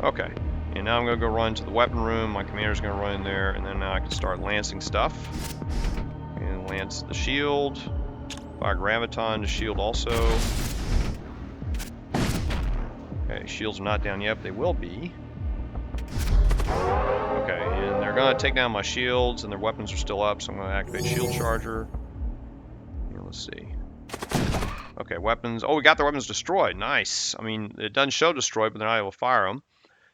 Okay, and now I'm going to go run to the weapon room. My commander's going to run in there, and then now I can start lancing stuff. And lance the shield. Fire Graviton to shield also. Okay, shields are not down yet, but they will be. Okay, and they're going to take down my shields, and their weapons are still up, so I'm going to activate Shield Charger. And let's see. Okay, weapons. Oh, we got their weapons destroyed. Nice. I mean, it doesn't show destroyed, but they're not able to fire them.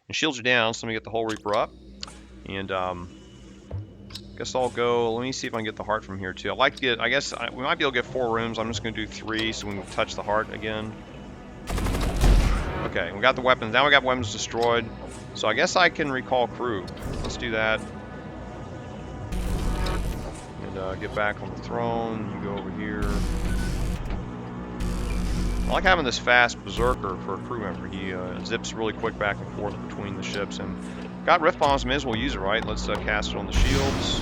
And shields are down, so let me get the Hull Reaper up. And, guess I'll go. Let me see if I can get the heart from here, too. I'd like to get, we might be able to get 4 rooms. I'm just going to do 3 so we can touch the heart again. Okay, we got the weapons. Now we got weapons destroyed. So I guess I can recall crew. Let's do that. And get back on the throne. You go over here. I like having this fast Berserker for a crew member. He zips really quick back and forth between the ships. And got Rift Bombs, may as well use it, right? Let's cast it on the shields.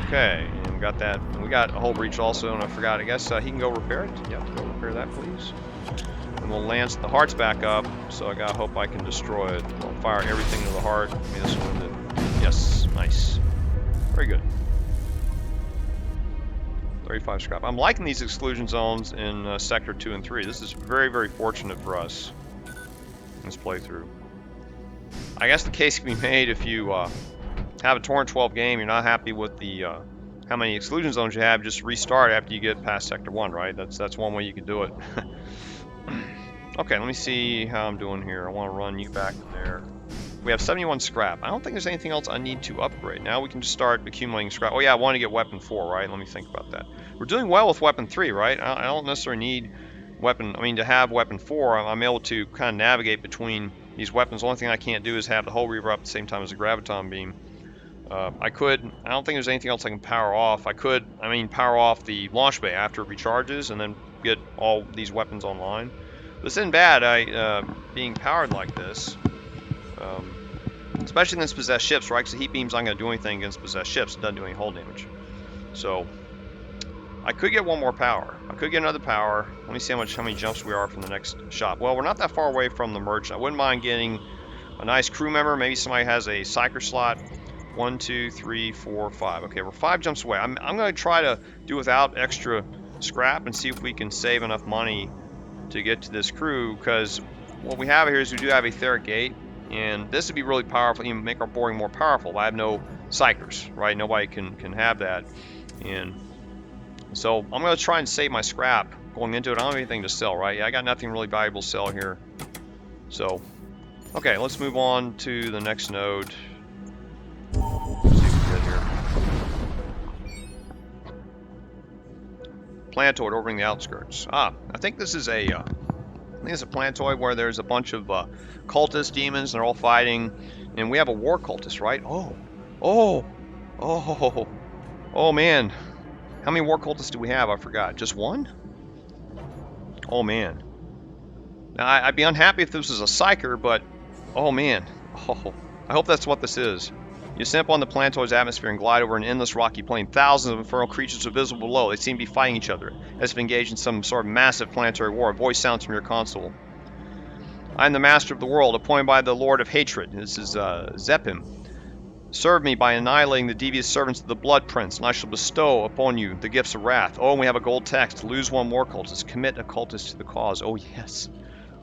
Okay, and we got that. And we got a Hull Breach also, and I forgot. I guess he can go repair it. Yeah, go repair that, please. And we'll lance the hearts back up, so I gotta hope I can destroy it. I'll fire everything to the heart. Maybe this one did. Yes, nice. Very good. 35 scrap. I'm liking these exclusion zones in Sector 2 and 3. This is very, very fortunate for us in this playthrough. I guess the case can be made if you have a Torment 12 game, you're not happy with the how many exclusion zones you have, just restart after you get past Sector 1, right? That's one way you can do it. Okay, let me see how I'm doing here. I want to run you back there. We have 71 scrap. I don't think there's anything else I need to upgrade. Now we can just start accumulating scrap. Oh yeah, I want to get weapon 4, right? Let me think about that. We're doing well with weapon 3, right? I don't necessarily need weapon, to have weapon 4. I'm able to kind of navigate between these weapons. The only thing I can't do is have the hull reaver up at the same time as the graviton beam. I don't think there's anything else I can power off. Power off the launch bay after it recharges and then get all these weapons online. But this isn't bad, being powered like this. Especially against possessed ships, right? Because the heat beam's not going to do anything against possessed ships. It doesn't do any hull damage. So, I could get one more power. I could get another power. Let me see how many jumps we are from the next shop. Well, we're not that far away from the merchant. I wouldn't mind getting a nice crew member. Maybe somebody has a psyker slot. 1, 2, 3, 4, 5. Okay, we're 5 jumps away. I'm going to try to do without extra scrap and see if we can save enough money to get to this crew, because what we have here is we do have a etheric gate, and this would be really powerful, even make our boarding more powerful. I have no psykers, right? Nobody can have that, and so I'm going to try and save my scrap going into it. I don't have anything to sell, right? Yeah, I got nothing really valuable to sell here. So, okay, let's move on to the next node. Let's see what we get here. Planetoid orbiting the outskirts. I think this is a planetoid where there's a bunch of cultist demons, and they're all fighting, and we have a war cultist, right? Oh man, how many war cultists do we have? I forgot. Just one? Oh man. Now I'd be unhappy if this was a psyker, but oh man. I hope that's what this is. You ascend upon the planetoid's atmosphere and glide over an endless rocky plain. Thousands of infernal creatures are visible below. They seem to be fighting each other, as if engaged in some sort of massive planetary war. A voice sounds from your console. I am the master of the world, appointed by the Lord of Hatred. This is Zepim. Serve me by annihilating the devious servants of the Blood Prince, and I shall bestow upon you the gifts of wrath. Oh, and we have a gold text. Lose one war cultist. Commit a cultist to the cause. Oh, yes.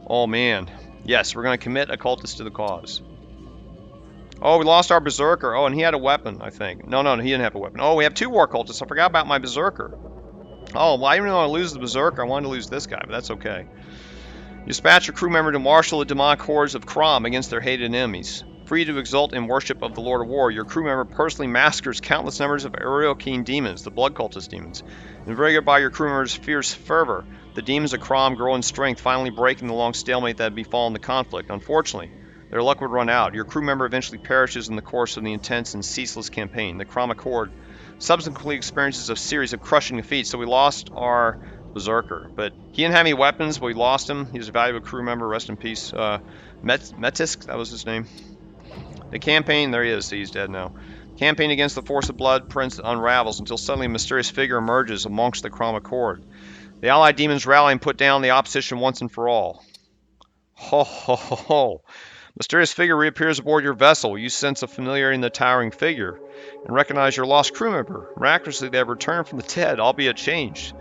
Oh, man. Yes, we're going to commit a cultist to the cause. Oh, we lost our Berserker. Oh, and he had a weapon, I think. No, he didn't have a weapon. Oh, we have 2 war cultists. I forgot about my Berserker. Oh, well, I didn't really want to lose the Berserker. I wanted to lose this guy, but that's okay. You dispatch your crew member to marshal the demonic hordes of Krom against their hated enemies. Free to exult in worship of the Lord of War, your crew member personally massacres countless numbers of Aerokeen demons, the blood cultist demons. Invigorated by your crew member's fierce fervor, the demons of Krom grow in strength, finally breaking the long stalemate that had befallen the conflict. Unfortunately, their luck would run out. Your crew member eventually perishes in the course of the intense and ceaseless campaign. The Krom Accord subsequently experiences a series of crushing defeats, so we lost our Berserker. But he didn't have any weapons, but we lost him. He was a valuable crew member. Rest in peace. Metisk, that was his name. The campaign, there he is. He's dead now. Campaign against the force of Blood Prince unravels until suddenly a mysterious figure emerges amongst the Krom Accord. The allied demons rally and put down the opposition once and for all. Ho ho ho ho. Mysterious figure reappears aboard your vessel. You sense a familiarity in the towering figure and recognize your lost crew member. Miraculously, they have returned from the dead, albeit changed.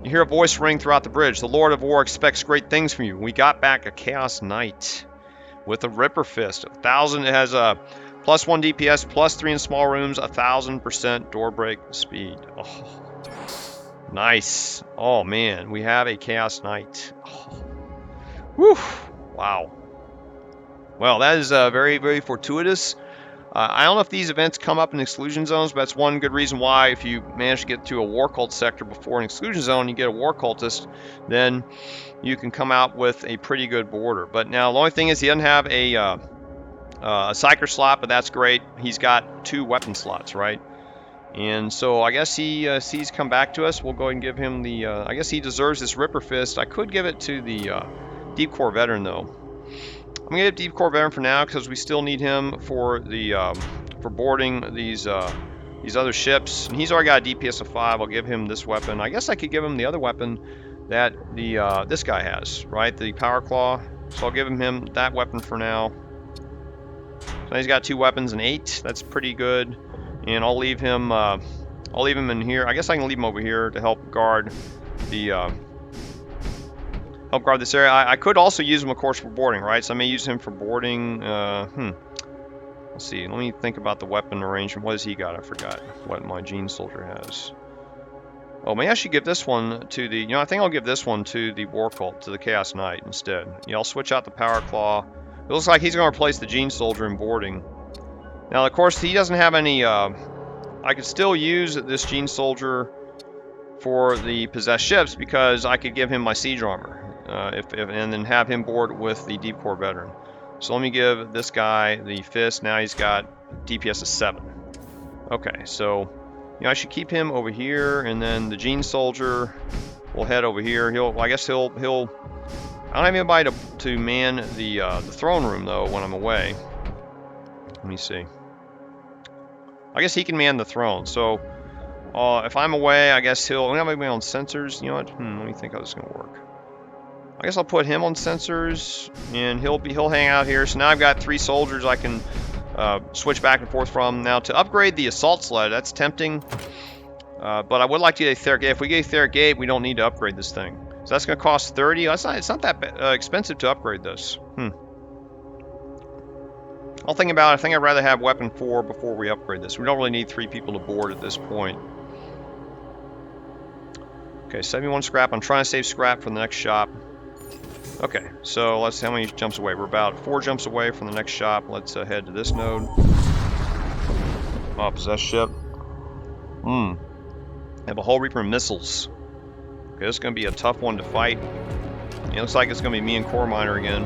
You hear a voice ring throughout the bridge. The Lord of War expects great things from you. We got back a Chaos Knight with a Ripper Fist. 1,000. It has a +1 DPS, +3 in small rooms, 1,000% door break speed. Oh, nice. Oh man, we have a Chaos Knight. Oh. Whew. Wow. Well, that is very, very fortuitous. I don't know if these events come up in exclusion zones, but that's one good reason why if you manage to get to a war cult sector before an exclusion zone, you get a war cultist, then you can come out with a pretty good border. But now the only thing is he doesn't have a psyker slot, but that's great. He's got 2 weapon slots, right? And so I guess he sees come back to us. We'll go ahead and give him the, I guess he deserves this Ripper Fist. I could give it to the Deep Core Veteran though. I'm gonna get Deep Core Veteran for now because we still need him for the for boarding these other ships. And he's already got a DPS of 5. I'll give him this weapon. I guess I could give him the other weapon that the this guy has, right? The Power Claw. So I'll give him that weapon for now. So he's got 2 weapons and 8. That's pretty good. And I'll leave him in here. I guess I can leave him over here to help guard the this area. I could also use him, of course, for boarding, right? So I may use him for boarding. Let's see. Let me think about the weapon arrangement. What has he got? I forgot what my Gene Soldier has. Oh, maybe I should give this one to the... I think I'll give this one to the War Cult, to the Chaos Knight instead. Yeah, I'll switch out the Power Claw. It looks like he's going to replace the Gene Soldier in boarding. Now, of course, he doesn't have any... I could still use this Gene Soldier for the possessed ships because I could give him my siege armor. And then have him board with the Deep Core Veteran. So let me give this guy the fist. Now he's got DPS of 7. Okay, so you know I should keep him over here, and then the Gene Soldier will head over here. I guess he'll. I don't have anybody to man the throne room though when I'm away. Let me see. I guess he can man the throne. So if I'm away, I guess he'll. I'm not maybe on sensors. You know what? Let me think how this is gonna work. I guess I'll put him on sensors, and he'll hang out here. So now I've got 3 soldiers I can switch back and forth from. Now to upgrade the assault sled, that's tempting, but I would like to get a Stargate. If we get a Stargate, we don't need to upgrade this thing. So that's going to cost 30. It's not that expensive to upgrade this. I'll think about it. I think I'd rather have weapon 4 before we upgrade this. We don't really need 3 people to board at this point. Okay, 71 scrap. I'm trying to save scrap for the next shop. Okay, so let's see how many jumps away. We're about 4 jumps away from the next shop. Let's head to this node. Oh, possessed ship. Have a Hull Reaper missiles. Okay, this is going to be a tough one to fight. It looks like it's going to be me and Core Miner again.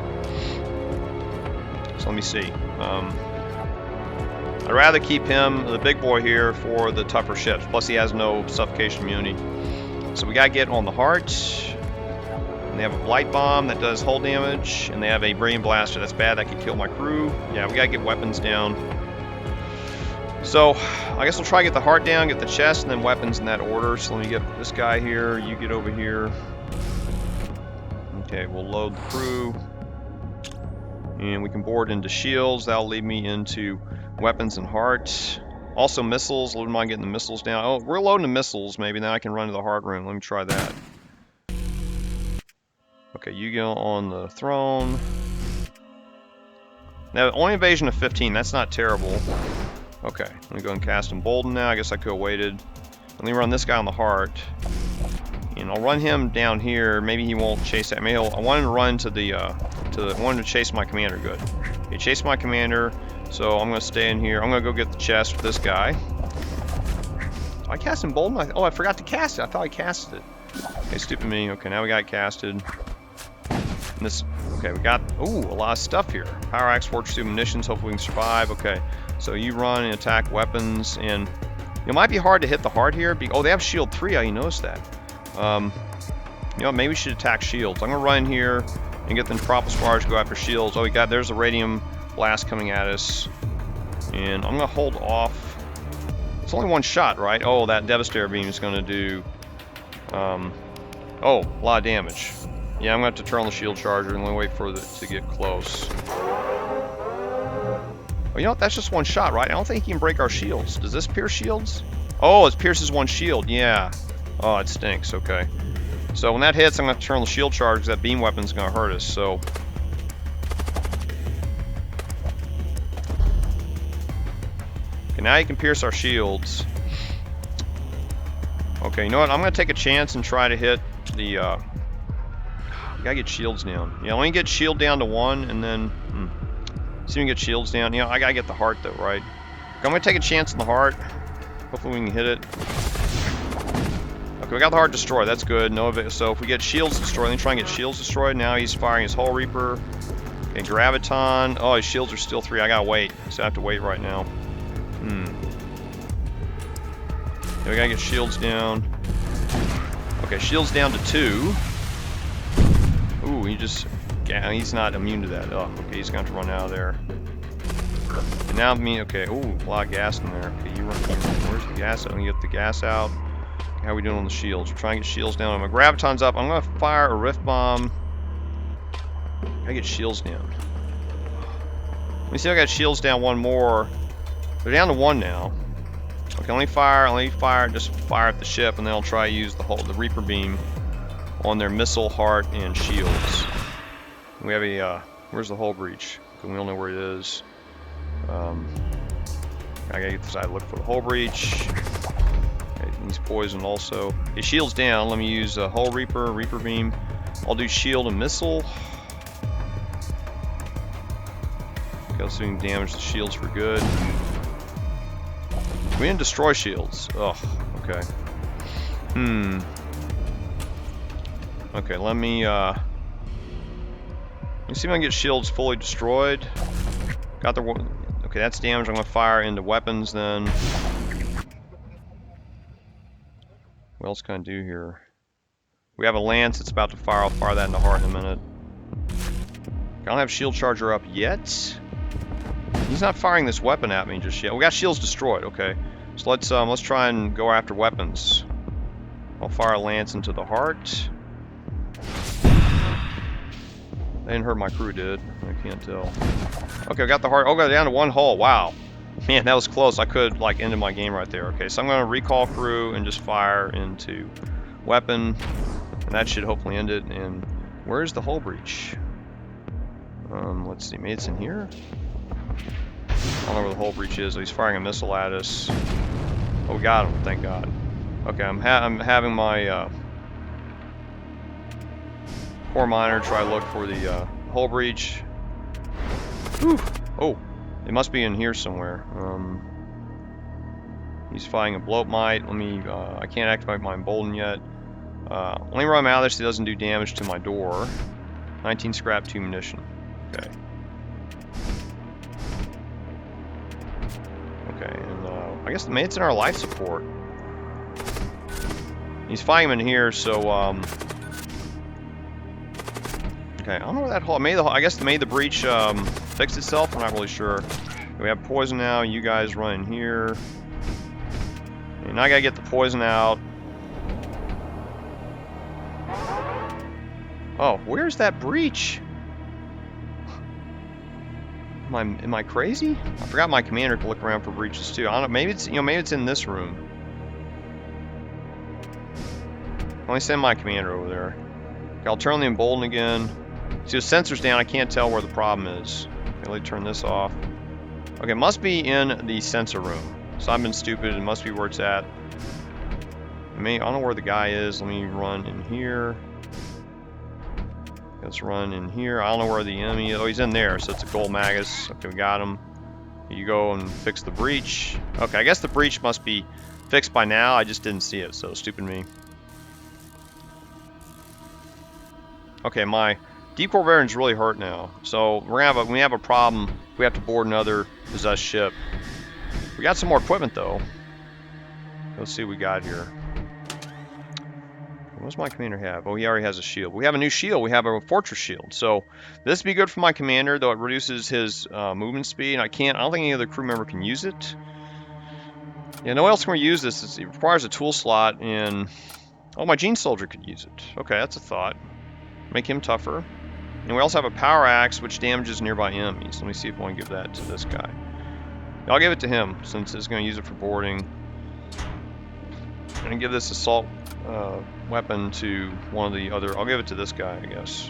So let me see. I'd rather keep him, the big boy here, for the tougher ships. Plus he has no suffocation immunity. So we got to get on the heart. And they have a Blight Bomb that does hull damage. And they have a Brilliant Blaster. That's bad. That could kill my crew. Yeah, we got to get weapons down. So I guess we'll try to get the heart down, get the chest, and then weapons in that order. So let me get this guy here. You get over here. Okay, we'll load the crew. And we can board into shields. That'll lead me into weapons and heart. Also missiles. Wouldn't mind getting the missiles down. Oh, we're loading the missiles maybe. Then I can run to the heart room. Let me try that. Okay, you go on the throne. Now, only evasion of 15. That's not terrible. Okay, let me go and cast Embolden now. I guess I could have waited. Let me run this guy on the heart. And I'll run him down here. Maybe he won't chase that. Maybe I want him to run to the, I want him to chase my commander. Good. He chased my commander. So I'm going to stay in here. I'm going to go get the chest for this guy. I cast Embolden? Oh, I forgot to cast it. I thought I casted it. Okay, stupid me. Okay, now we got it casted. And this, okay, we got, ooh, a lot of stuff here. Power Axe, Fortress 2 munitions. Hopefully we can survive. Okay, so you run and attack weapons. And it might be hard to hit the heart here. Oh, they have shield 3. I noticed that. You know, maybe we should attack shields. I'm going to run here and get the Necrophage Squires to go after shields. Oh, there's a Radium Blast coming at us. And I'm going to hold off. It's only one shot, right? Oh, that Devastator Beam is going to do, oh, a lot of damage. Yeah, I'm going to have to turn on the shield charger and wait for it to get close. Oh, you know what? That's just one shot, right? I don't think he can break our shields. Does this pierce shields? Oh, it pierces one shield. Yeah. Oh, it stinks. Okay. So when that hits, I'm going to turn on the shield charge because that beam weapon is going to hurt us. So. Okay, now you can pierce our shields. Okay, you know what? I'm going to take a chance and try to hit the. You gotta get shields down. Yeah, let me get shield down to 1, and then see if we can get shields down. You know, I gotta get the heart though, right? Okay, I'm gonna take a chance on the heart. Hopefully we can hit it. Okay, we got the heart destroyed. That's good. No of it. So if we get shields destroyed, let me try and get shields destroyed. Now he's firing his Hull Reaper. Okay, Graviton. Oh, his shields are still 3. I gotta wait. So I have to wait right now. Yeah, we gotta get shields down. Okay, shields down to 2. Ooh, he's not immune to that. Oh, okay, he's going to run out of there. And now, okay, ooh, a lot of gas in there. Okay, you run. Where's the gas? I'm going to get the gas out. Okay, how are we doing on the shields? We're trying to get shields down. My Graviton's up. I'm going to fire a Rift Bomb. I get shields down. Let me see if I got shields down one more. They're down to 1 now. Okay, let me fire, just fire at the ship, and then I'll try to use the Reaper Beam on their missile, heart, and shields. We have a, where's the hull breach? We don't know where it is. I gotta get this. I look for the hull breach. Okay, he's poisoned also. His shield's down. Let me use a Hull Reaper, Reaper Beam. I'll do shield and missile. Okay, let's see if we can damage the shields for good. We didn't destroy shields. Oh, okay. Okay, let me You see if I can get shields fully destroyed. Got the... Okay, that's damage. I'm going to fire into weapons then. What else can I do here? We have a lance that's about to fire. I'll fire that in the heart in a minute. I don't have shield charger up yet. He's not firing this weapon at me just yet. We got shields destroyed. Okay, so let's try and go after weapons. I'll fire a lance into the heart. They didn't hurt my crew, did? I can't tell. Okay, I got the heart. Oh, got down to one hull. Wow. Man, that was close. I could, like, end my game right there. Okay, so I'm going to recall crew and just fire into weapon. And that should hopefully end it. And where's the hull breach? Let's see. Maybe it's in here? I don't know where the hull breach is. Oh, he's firing a missile at us. Oh, we got him. Thank God. Okay, I'm having my... Core miner try to look for the hull breach. Whew. Oh, it must be in here somewhere. He's firing a bloat mite. Let me. I can't activate my Embolden yet. Let me run him out of there so he doesn't do damage to my door. 19 scrap, 2 munition. Okay. Okay, and I guess the mate's in our life support. He's firing him in here, so okay, I don't know where that hull. I guess the breach fixed itself. I'm not really sure. We have poison now. You guys run in here. And I gotta get the poison out. Oh, where's that breach? Am I crazy? I forgot my commander to look around for breaches too. I don't know. Maybe it's maybe it's in this room. Let me send my commander over there. Okay, I'll turn on the Embolden again. See, the sensor's down. I can't tell where the problem is. Okay, let me turn this off. Okay, it must be in the sensor room. So I've been stupid. It must be where it's at. I don't know where the guy is. Let me run in here. Let's run in here. I don't know where the enemy is. Oh, he's in there. So it's a gold magus. Okay, we got him. You go and fix the breach. Okay, I guess the breach must be fixed by now. I just didn't see it. So stupid me. Okay, my Deep Core Variant's really hurt now, so we have a problem. We have to board another possessed ship. We got some more equipment though. Let's see what we got here. What does my commander have? Oh, he already has a shield. We have a new shield. We have a fortress shield. So this would be good for my commander, though it reduces his movement speed. I don't think any other crew member can use it. Yeah, no one else can use this. It requires a tool slot, and oh, my Gene Soldier could use it. Okay, that's a thought. Make him tougher. And we also have a power axe which damages nearby enemies. Let me see if I want to give that to this guy. I'll give it to him since it's going to use it for boarding. I'm going to give this assault weapon to one of the other. I'll give it to this guy, I guess.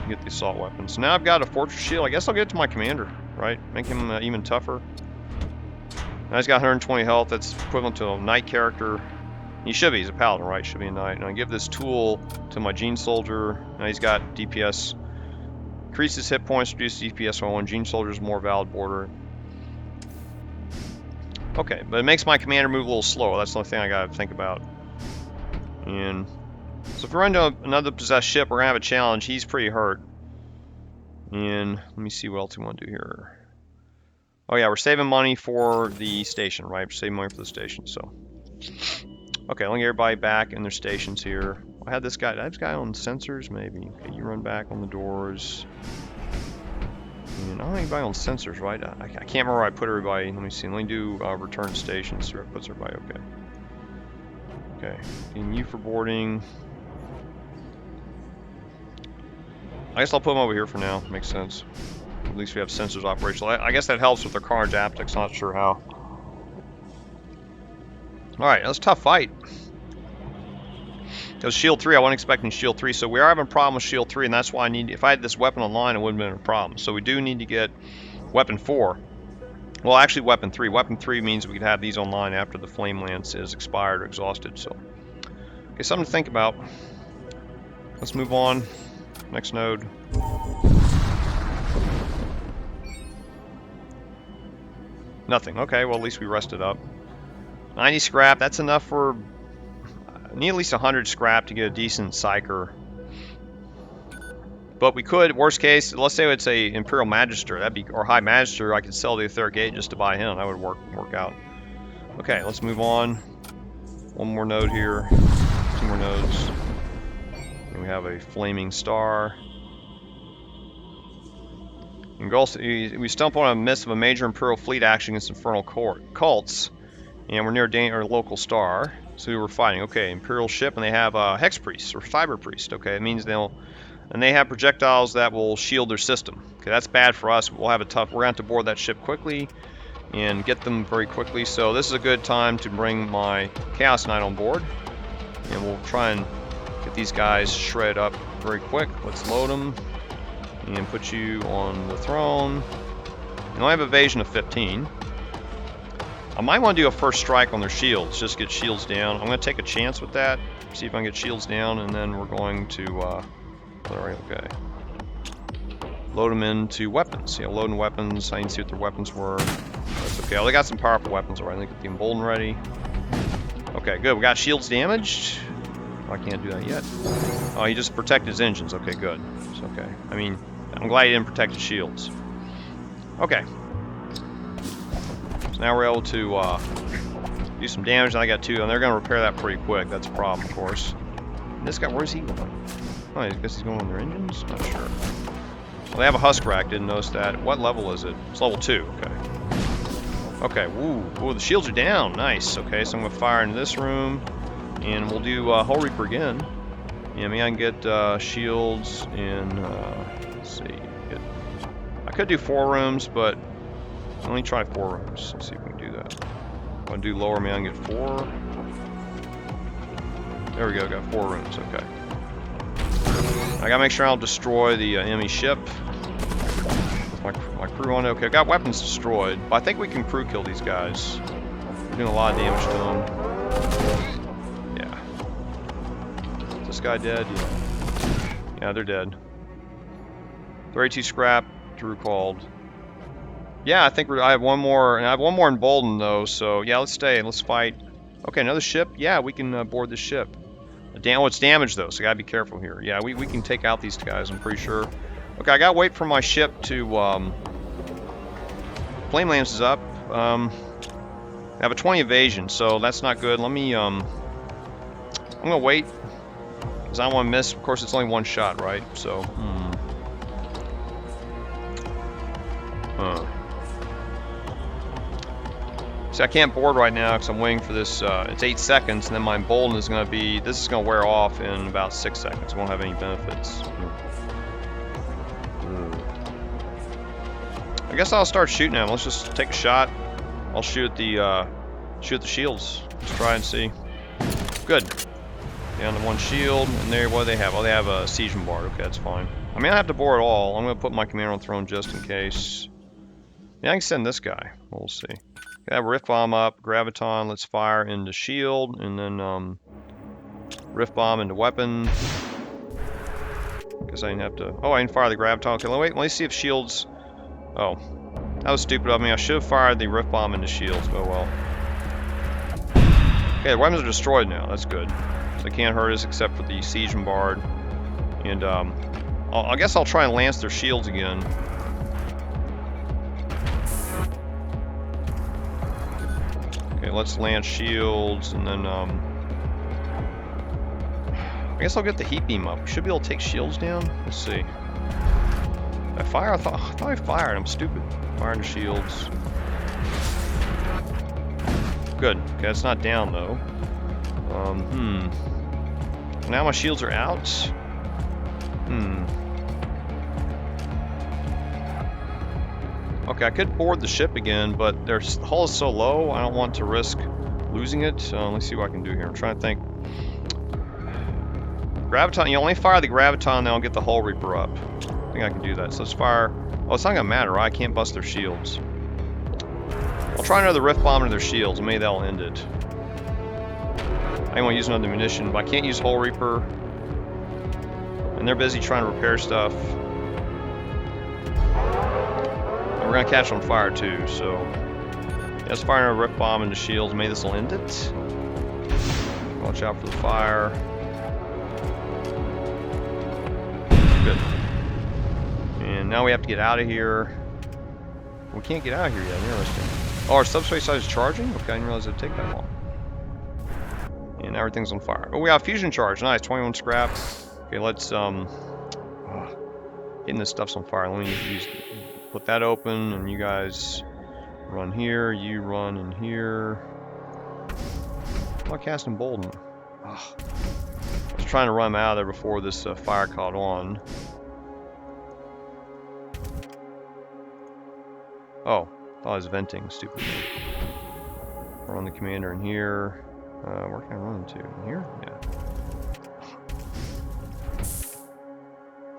Get the assault weapon. So now I've got a fortress shield. I guess I'll give it to my commander, right? Make him even tougher. Now he's got 120 health. That's equivalent to a knight character. He should be. He's a paladin, right? Should be a knight. And I give this tool to my Gene Soldier. Now he's got DPS. Increases hit points, reduces DPS on one. Gene Soldier is more valid border. Okay, but it makes my commander move a little slower. That's the only thing I gotta think about. And so if we run to another possessed ship, we're gonna have a challenge. He's pretty hurt. And let me see what else we want to do here. Oh yeah, we're saving money for the station, right? We're saving money for the station, so. Okay, let me get everybody back in their stations here. I had this guy. Did I have this guy on sensors? Maybe. Okay, you run back on the doors. And I don't have anybody on sensors, right? I can't remember where I put everybody. Let me see. Let me do return stations. So it puts everybody. Okay. Okay. And you for boarding. I guess I'll put them over here for now. Makes sense. At least we have sensors operational. I guess that helps with their carnage optics. Not sure how. Alright, that was a tough fight. It was Shield 3, I wasn't expecting Shield 3, so we are having a problem with Shield 3, and that's why if I had this weapon online, it wouldn't have been a problem. So we do need to get Weapon 4. Well, actually Weapon 3. Weapon 3 means we could have these online after the Flame Lance is expired or exhausted, so. Okay, something to think about. Let's move on. Next node. Nothing. Okay, well at least we rested up. 90 scrap, that's enough for... I need at least 100 scrap to get a decent psyker. But we could, worst case, let's say it's a Imperial Magister, that'd be, or High Magister. I could sell the Etheric Gate just to buy him. That would work out. Okay, let's move on. One more node here. 2 more nodes. And we have a Flaming Star. And we stump on a midst of a major Imperial Fleet action against Infernal cults. And we're near our local star. So we're fighting. Okay, Imperial ship, and they have Hex Priests, or Cyber Priest. Okay, it means and they have projectiles that will shield their system. Okay, that's bad for us. We'll have we're going to have to board that ship quickly and get them very quickly. So this is a good time to bring my Chaos Knight on board. And we'll try and get these guys shredded up very quick. Let's load them and put you on the throne. And I have evasion of 15. I might want to do a first strike on their shields, just get shields down. I'm going to take a chance with that, see if I can get shields down, and then we're going to, okay. Load them into weapons. Yeah, loading weapons. I need to see what their weapons were. That's okay. Oh, they got some powerful weapons already. Get the Embolden ready. Okay, good. We got shields damaged. Oh, I can't do that yet. Oh, he just protected his engines. Okay, good. It's okay. I mean, I'm glad he didn't protect his shields. Okay. So now we're able to do some damage. And I got 2, and they're going to repair that pretty quick. That's a problem, of course. And this guy, where's he going? Oh, I guess he's going on their engines? Not sure. Well, they have a husk rack. Didn't notice that. What level is it? It's level 2. Okay. Okay. Woo. Ooh, the shields are down. Nice. Okay, so I'm going to fire into this room. And we'll do Hull Reaper again. Yeah, maybe I can get shields in, let's see. I could do 4 rooms, but let me try 4 rooms. Let's see if we can do that. If I do lower, maybe I can get 4. There we go, got 4 rooms, okay. I gotta make sure I don't destroy the enemy ship. With my crew on it. Okay, I got weapons destroyed, but I think we can crew kill these guys. We're doing a lot of damage to them. Yeah. Is this guy dead? Yeah, they're dead. 32 scrap, Drew called. Yeah, I think I have one more, and I have one more Embolden though, so yeah, let's stay and let's fight. Okay, another ship? Yeah, we can board this ship. Oh, it's damaged though, so I gotta be careful here. Yeah, we can take out these guys, I'm pretty sure. Okay, I gotta wait for my ship to, Flame Lance is up. I have a 20 evasion, so that's not good. Let me, I'm gonna wait, because I don't want to miss. Of course, it's only 1 shot, right? So, See, I can't board right now because I'm waiting for this. It's 8 seconds, and then my Embolden is going to be. This is going to wear off in about 6 seconds. Won't have any benefits. I guess I'll start shooting at them. Let's just take a shot. I'll shoot at the shields. Let's try and see. Good. Down to 1 shield, and there. What do they have? Oh, they have a siege bombard. Okay, that's fine. I mean, I have to board all. I'm going to put my commander on throne just in case. Yeah, I can send this guy. We'll see. Okay, I have Rift Bomb up, Graviton, let's fire into shield, and then Rift Bomb into weapon. Guess I didn't have to. Oh, I didn't fire the Graviton. Okay, let me see if shields. Oh, that was stupid of me. I should have fired the Rift Bomb into shields. Oh well. Okay, the weapons are destroyed now. That's good. So they can't hurt us except for the siege bombard. And I guess I'll try and lance their shields again. Okay, let's lance shields, and then, I guess I'll get the heat beam up. Should be able to take shields down. Let's see. Did I fire? I thought I fired. I'm stupid. Fire into shields. Good. Okay, it's not down, though. Now my shields are out. Okay, I could board the ship again, but their hull is so low, I don't want to risk losing it. Let's see what I can do here. I'm trying to think. Graviton, you only fire the Graviton, then I'll get the Hull Reaper up. I think I can do that. So let's fire. Oh, it's not gonna matter, right? I can't bust their shields. I'll try another Rift Bomb into their shields, and maybe that'll end it. I don't want to use another munition, but I can't use Hull Reaper. And they're busy trying to repair stuff. We're gonna catch on fire too, so let's fire a Rift Bomb into shields. Maybe this will end it. Watch out for the fire. Good. And now we have to get out of here. We can't get out of here yet. Interesting. Oh, our subspace side is charging? Okay, I didn't realize it would take that long. And everything's on fire. Oh, we got fusion charge. Nice, 21 scrap. Okay, let's getting this stuff's on fire. Let me put that open, and you guys run here. You run in here. How about cast Embolden? Oh, I was trying to run out of there before this fire caught on. Oh, I thought I was venting. Stupid. Run the commander in here. Where can I run to? In here? Yeah.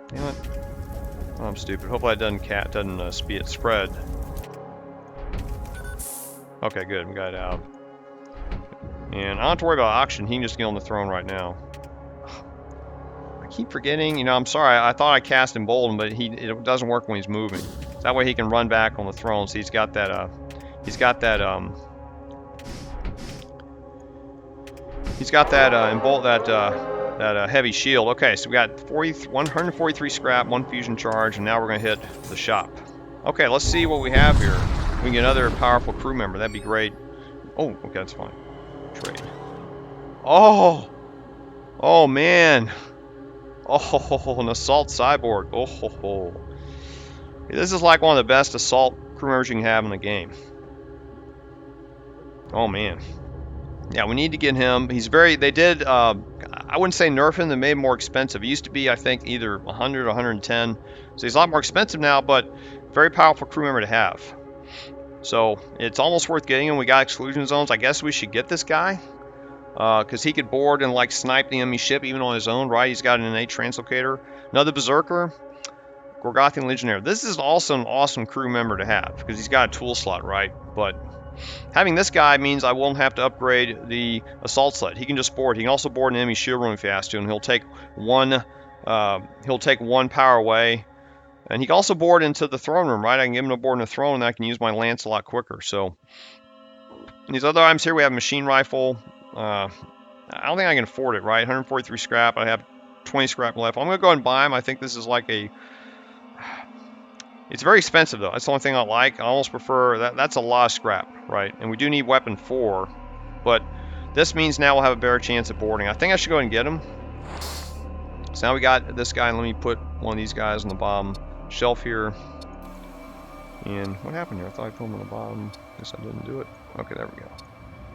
Damn it. Oh, I'm stupid. Hopefully that doesn't spread. Okay, good. We got it out. And I don't have to worry about auction. He can just get on the throne right now. I keep forgetting. You know, I'm sorry. I thought I cast Embolden, but it doesn't work when he's moving. That way he can run back on the throne. So he's got that heavy shield. Okay, so we got 143 scrap, 1 fusion charge, and now we're gonna hit the shop. Okay, let's see what we have here. We can get another powerful crew member. That'd be great. Oh, okay, that's fine. Trade. Oh man. Oh, an Assault Cyborg. Oh. This is like one of the best assault crew members you can have in the game. Oh man. Yeah, we need to get him. They did, I wouldn't say nerf him, they made him more expensive. He used to be, I think, either 100 or 110. So he's a lot more expensive now, but very powerful crew member to have. So it's almost worth getting him. We got exclusion zones. I guess we should get this guy. Because he could board and like snipe the enemy ship even on his own, right? He's got an innate translocator. Another Berserker. Gorgothian Legionnaire. This is also an awesome crew member to have because he's got a tool slot, right? But having this guy means I won't have to upgrade the assault sled. He can just board. He can also board an enemy shield room if he has to, and he'll take one power away. And he can also board into the throne room, right? I can give him a board in the throne, and I can use my lance a lot quicker. So these other items here, we have a machine rifle. I don't think I can afford it, right? 143 scrap. I have 20 scrap left. I'm gonna go and buy him. I think this is like it's very expensive though. That's the only thing I like. I almost prefer that. That's a lot of scrap, right? And we do need weapon 4, but this means now we'll have a better chance at boarding. I think I should go ahead and get him. So now we got this guy, and let me put one of these guys on the bottom shelf here. And what happened here? I thought I put him on the bottom. Guess I didn't do it. Okay, there we go.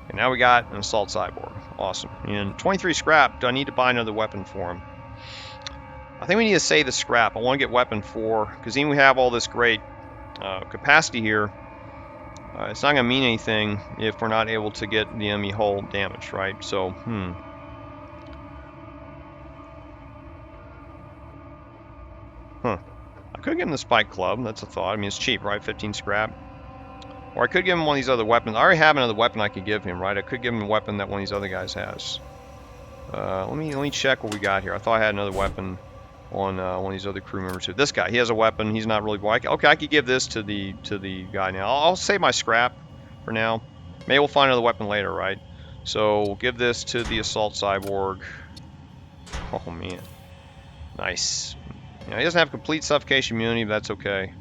And now we got an Assault Cyborg. Awesome. And 23 scrap. Do I need to buy another weapon for him? I think we need to save the scrap. I want to get weapon 4, because even we have all this great capacity here, it's not going to mean anything if we're not able to get the enemy hull damaged, right? So, I could give him the Spike Club. That's a thought. I mean, it's cheap, right? 15 scrap. Or I could give him one of these other weapons. I already have another weapon I could give him, right? I could give him a weapon that one of these other guys has. Let me check what we got here. I thought I had another weapon on one of these other crew members here. This guy, he has a weapon. He's not really... Okay, I could give this to the guy now. I'll save my scrap for now. Maybe we'll find another weapon later, right? So we'll give this to the Assault Cyborg. Oh, man. Nice. Yeah, he doesn't have complete suffocation immunity, but that's okay.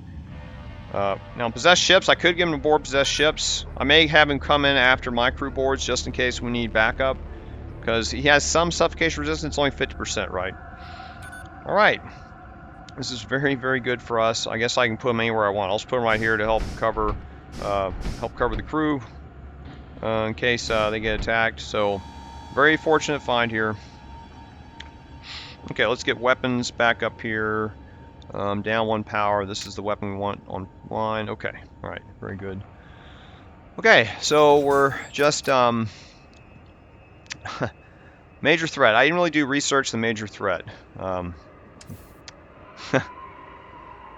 Now, possessed ships, I could give him to board possessed ships. I may have him come in after my crew boards just in case we need backup. Because he has some suffocation resistance, only 50%, right? Alright. This is very, very good for us. I guess I can put him anywhere I want. I'll just put him right here to help cover the crew in case they get attacked. So, very fortunate find here. Okay, let's get weapons back up here. Down 1 power. This is the weapon we want on line. Okay, alright, very good. Okay, so we're just major threat. I didn't really do research the major threat.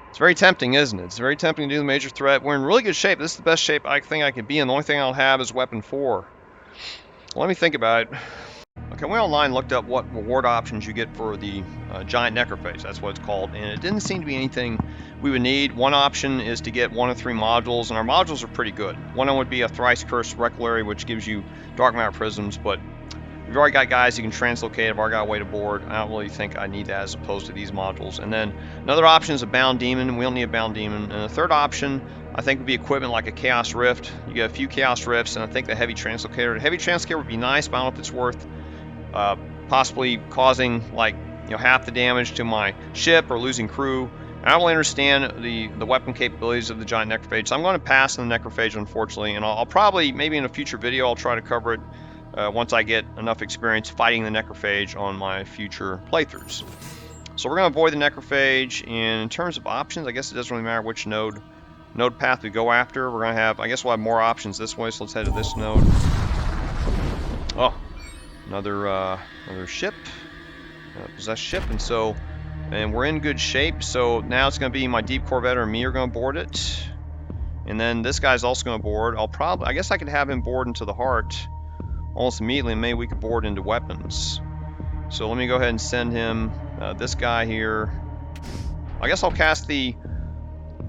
It's very tempting, isn't it? It's very tempting to do the major threat. We're in really good shape. This is the best shape I think I could be in. The only thing I'll have is weapon 4. Let me think about it. Okay, we online looked up what reward options you get for the Giant Necrophage. That's what it's called. And it didn't seem to be anything we would need. One option is to get 1 of 3 modules, and our modules are pretty good. One of them would be a thrice cursed Recklary, which gives you dark matter prisms, but We've already got guys you can translocate. I've already got a way to board. I don't really think I need that as opposed to these modules. And then another option is a bound demon. We don't need a bound demon. And the third option, I think, would be equipment like a Chaos Rift. You get a few Chaos Rifts, and I think the heavy translocator. The heavy translocator would be nice, but I don't know if it's worth possibly causing like half the damage to my ship or losing crew. I don't really understand the weapon capabilities of the Giant Necrophage, so I'm going to pass on the Necrophage, unfortunately. And I'll probably, maybe in a future video, I'll try to cover it once I get enough experience fighting the Necrophage on my future playthroughs. So we're going to avoid the Necrophage, and in terms of options, I guess it doesn't really matter which node path we go after. We're going to have, I guess we'll have more options this way, so let's head to this node. Oh, another ship, possessed ship, and we're in good shape. So now it's going to be my Deep Corvette or me are going to board it, and then this guy's also going to board. I guess I could have him board into the heart almost immediately, and maybe we could board into weapons. So let me go ahead and send him this guy here. I guess I'll cast the.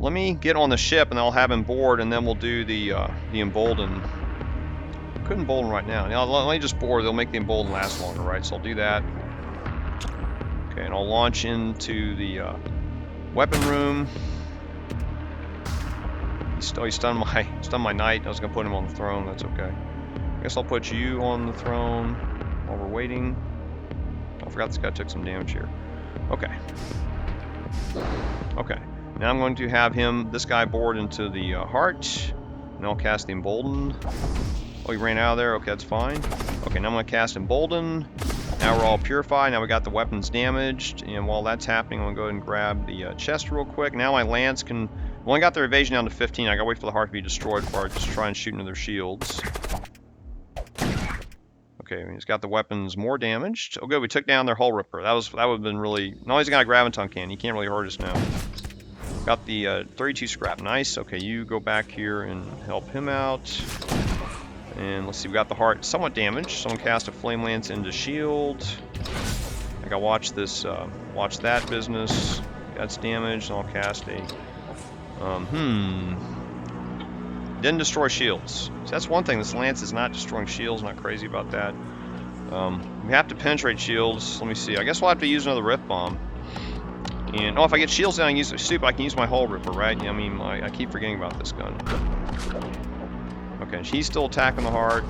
Let me get on the ship, and I'll have him board, and then we'll do the Embolden. Couldn't Embolden right now. Let me just board. They'll make the Embolden last longer, right? So I'll do that. Okay, and I'll launch into the weapon room. He stunned my knight. I was gonna put him on the throne. That's okay. I guess I'll put you on the throne while we're waiting. I forgot this guy took some damage here. Okay. Okay. Now I'm going to have this guy board into the heart. And I'll cast the Embolden. Oh, he ran out of there. Okay, that's fine. Okay, now I'm going to cast Embolden. Now we're all purified. Now we got the weapons damaged. And while that's happening, I'm going to go ahead and grab the chest real quick. Now my lance can... We only got their evasion down to 15. I got to wait for the heart to be destroyed before I just try and shoot into their shields. Okay, he's got the weapons more damaged. Oh, good. We took down their hull ripper. That would have been really... No, he's got a graviton cannon. He can't really hurt us now. Got the 32 scrap. Nice. Okay, you go back here and help him out. And let's see, we got the heart somewhat damaged. Someone cast a flame lance into shield. I gotta watch this, watch that business. That's damaged. And I'll cast a, didn't destroy shields. So that's one thing. This lance is not destroying shields. Not crazy about that. We have to penetrate shields. Let me see. I guess we'll have to use another rift bomb. And if I get shields down, I can use the soup. I can use my hull ripper, right? I mean, I keep forgetting about this gun. Okay, he's still attacking the heart.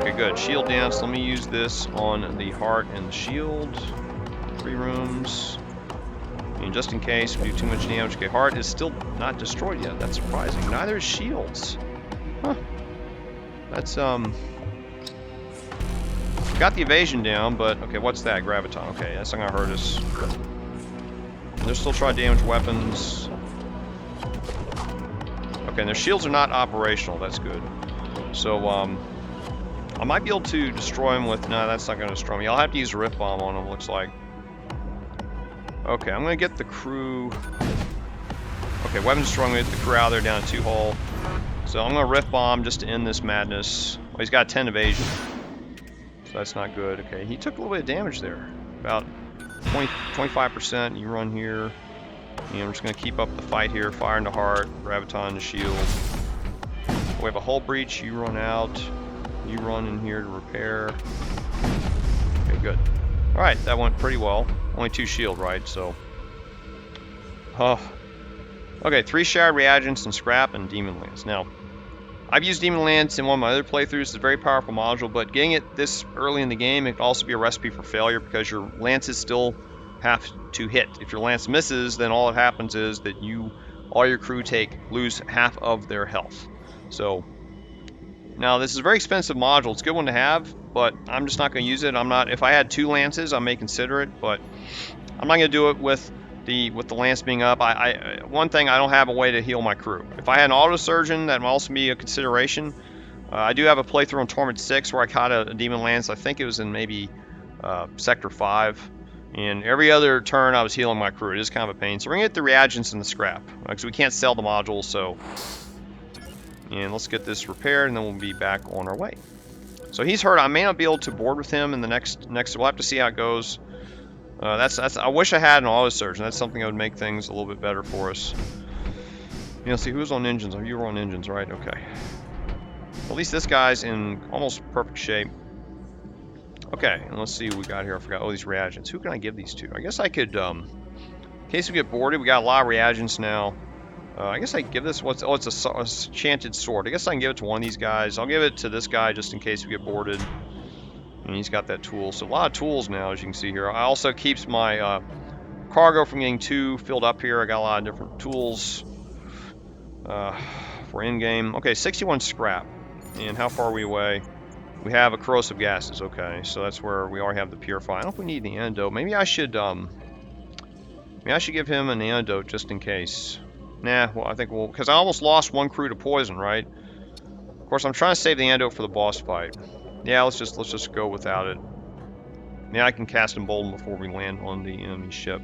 Okay, good. Shield down. So let me use this on the heart and the shield. 3 rooms. And just in case we do too much damage. Okay, heart is still not destroyed yet. That's surprising. Neither is shields. Huh. That's, got the evasion down, but, okay, what's that? Graviton. Okay, that's not gonna hurt us. They're still trying to damage weapons. Okay, and their shields are not operational. That's good. So, I might be able to destroy them with... No, that's not going to destroy me. I'll have to use a rift bomb on them, looks like. Okay, I'm going to get the crew... Okay, weapons destroying. Get the crew out of there down to 2 hull. So I'm going to rift bomb just to end this madness. Well, he's got 10 evasion. So that's not good. Okay, he took a little bit of damage there. About 25%. You run here. And I'm just going to keep up the fight here. Fire into heart, graviton into shield. We have a hull breach. You run out. You run in here to repair. Okay, good. Alright, that went pretty well. Only 2 shield, right? So. Okay, 3 shared reagents and scrap and demon lance. Now, I've used demon lance in one of my other playthroughs. It's a very powerful module, but getting it this early in the game, it can also be a recipe for failure because your lances still have to hit. If your lance misses, then all that happens is that all your crew lose half of their health. So now this is a very expensive module. It's a good one to have, but I'm just not going to use it. If I had 2 lances, I may consider it, but I'm not going to do it with the lance being up. One thing, I don't have a way to heal my crew. If I had an auto surgeon, that might also be a consideration. I do have a playthrough on Torment XI where I caught a demon lance. I think it was in maybe Sector 5. And every other turn I was healing my crew. It is kind of a pain. So we're going to get the reagents and the scrap. Because we can't sell the modules, so... And let's get this repaired, and then we'll be back on our way. So he's hurt. I may not be able to board with him in the next... We'll have to see how it goes. I wish I had an auto surgeon. That's something that would make things a little bit better for us. Let's see, who's on engines? Oh, you were on engines, right? Okay. Well, at least this guy's in almost perfect shape. Okay, and let's see what we got here. I forgot. Oh, these reagents. Who can I give these to? I guess I could, in case we get boarded, we got a lot of reagents now. I guess I can give this, it's a enchanted sword. I guess I can give it to one of these guys. I'll give it to this guy just in case we get boarded. And he's got that tool. So a lot of tools now, as you can see here. I also keeps my cargo from getting too filled up here. I got a lot of different tools for in-game. Okay, 61 scrap. And how far are we away? We have a corrosive gases. Okay, so that's where we already have the purify. I don't know if we need the antidote. Maybe I should give him an antidote just in case. Nah, well, I think we'll, because I almost lost one crew to poison, right? Of course, I'm trying to save the antidote for the boss fight. Yeah, let's just go without it. Yeah, I can cast Embolden before we land on the enemy ship.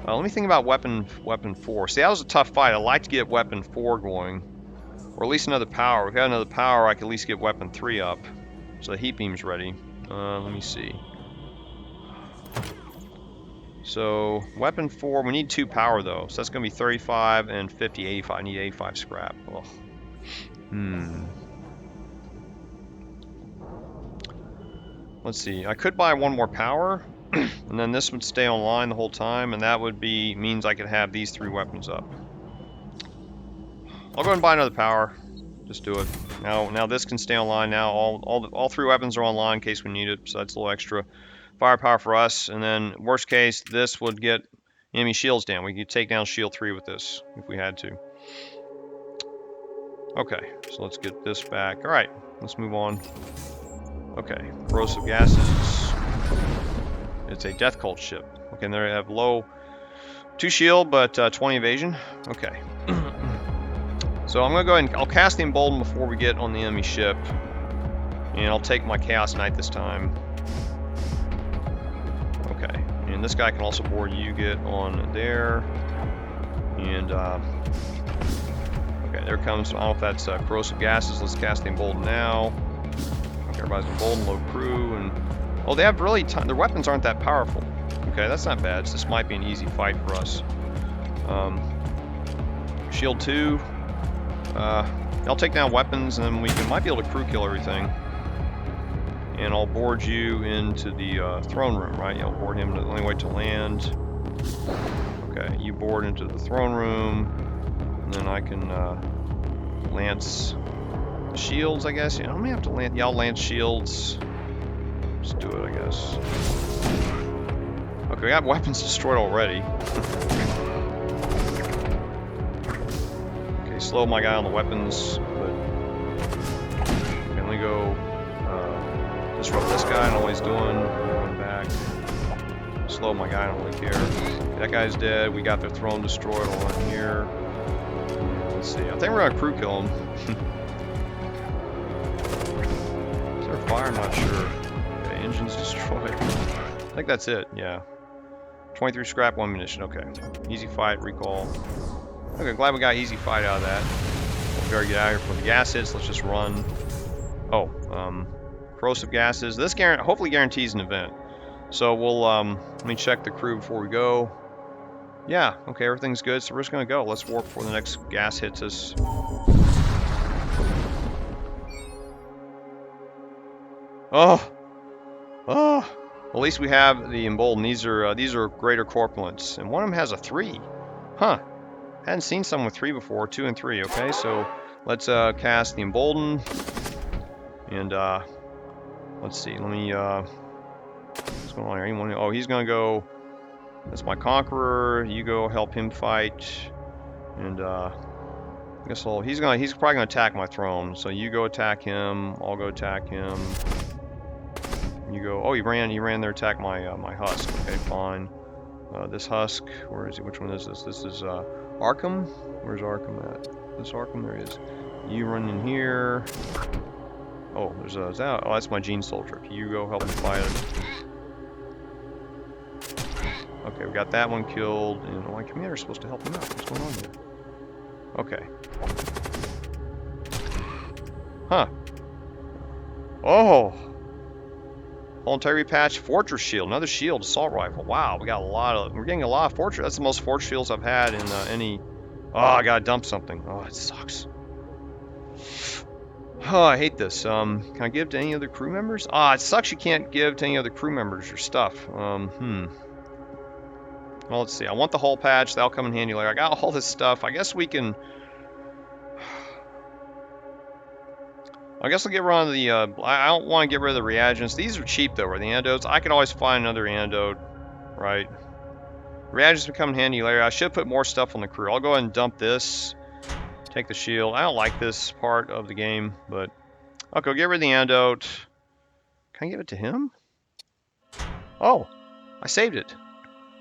Let me think about weapon 4. See, that was a tough fight. I'd like to get weapon 4 going, or at least another power. If we had another power, I could at least get weapon 3 up, so the heat beam's ready. Let me see. So weapon 4, we need 2 power though, so that's gonna be 35 and 50, 85. I need 85 scrap. Oh. Let's see. I could buy 1 more power, and then this would stay online the whole time, and that would be means I could have these 3 weapons up. I'll go ahead and buy another power. Just do it. Now this can stay online. Now all 3 weapons are online in case we need it, so that's a little extra firepower for us. And then worst case, this would get enemy shields down. We could take down shield 3 with this if we had to. Okay, so let's get this back. All right, let's move on. Okay, corrosive gases. It's a death cult ship. Okay, and they have low 2 shield, but 20 evasion. Okay. So I'm gonna go ahead and I'll cast the Embolden before we get on the enemy ship, and I'll take my Chaos Knight this time. Okay, and this guy can also board you. Get on there, and okay, there comes. I don't know if that's corrosive gases. Let's cast the Embolden now. Okay, everybody's Embolden, low crew, and oh, they have really their weapons aren't that powerful. Okay, that's not bad. So this might be an easy fight for us. Shield 2. I'll take down weapons, and then we might be able to crew kill everything. And I'll board you into the throne room, right? I'll board him. The only way to land. Okay, you board into the throne room, and then I can lance shields, I guess. Yeah, I may have to land. Yeah, I'll lance shields. Let's do it, I guess. Okay, we got weapons destroyed already. Okay, slow my guy on the weapons, but okay, let me go. Disrupt this guy, I know what he's doing. Going back. Slow my guy, I don't really care. That guy's dead. We got their throne destroyed along here. Let's see. I think we're gonna crew kill him. Is there fire? I'm not sure. Okay, engines destroyed. I think that's it, yeah. 23 scrap, 1 munition. Okay. Easy fight, recall. Okay, glad we got easy fight out of that. We'll better get out of here before the gas hits. Let's just run. Oh, corrosive gases. This hopefully guarantees an event. So we'll let me check the crew before we go. Yeah, okay, everything's good. So we're just gonna go. Let's warp before the next gas hits us. Oh, well, at least we have the Embolden. These are Greater Corpulents, and one of them has a 3. Huh? Hadn't seen some with 3 before. 2 and 3. Okay, so let's cast the Embolden, and let's see. Let me. What's going on here? Anyone? Oh, he's gonna go. That's my Conqueror. You go help him fight, and I guess he's probably gonna attack my throne. So you go attack him. I'll go attack him. You go. Oh, he ran there to attack my my husk. Okay, fine. This husk. Where is he? Which one is this? This is Arkham. Where's Arkham at? This Arkham. There he is. You run in here. Oh, there's a. Oh, that's my Gene Soldier. You go help him fight it. Okay, we got that one killed, and my commander's supposed to help him out. What's going on here? Okay. Huh. Oh. Planetary patch, Fortress Shield, another shield, assault rifle. Wow, we're getting a lot of fortress. That's the most fortress shields I've had in any. Oh, I gotta dump something. Oh, it sucks. Oh, I hate this. Can I give to any other crew members? Ah, it sucks you can't give to any other crew members your stuff. Well, let's see. I want the hull patch. That'll come in handy later. I got all this stuff. I guess we can... I guess I'll get rid of the... I don't want to get rid of the reagents. These are cheap, though, or the antidotes. I can always find another antidote, right? Reagents will come in handy later. I should put more stuff on the crew. I'll go ahead and dump this. Take the shield. I don't like this part of the game, but... I'll go get rid of the antidote. Can I give it to him? Oh, I saved it.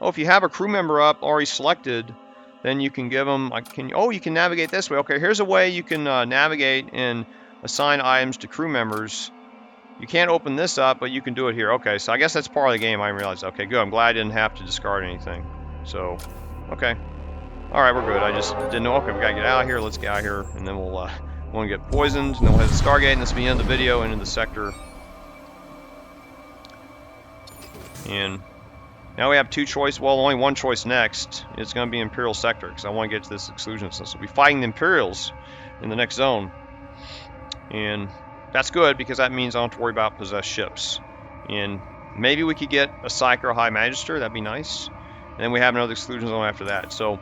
Oh, if you have a crew member up already selected, then you can give them... Oh, you can navigate this way. Okay, here's a way you can navigate and assign items to crew members. You can't open this up, but you can do it here. Okay, so I guess that's part of the game. I didn't realize. Okay, good. I'm glad I didn't have to discard anything. So, okay. All right, we're good. I just didn't know. Okay, we got to get out of here. Let's get out of here, and then we'll want to get poisoned, and then we'll head to Stargate, and this will be the end of the video, and into the sector. And now we have two choices. Well, only one choice next. It's going to be Imperial Sector, because I want to get to this Exclusion Zone. So we'll be fighting the Imperials in the next zone. And that's good, because that means I don't have to worry about possessed ships. And maybe we could get a Psyker or High Magister. That'd be nice. And then we have another Exclusion Zone after that. So,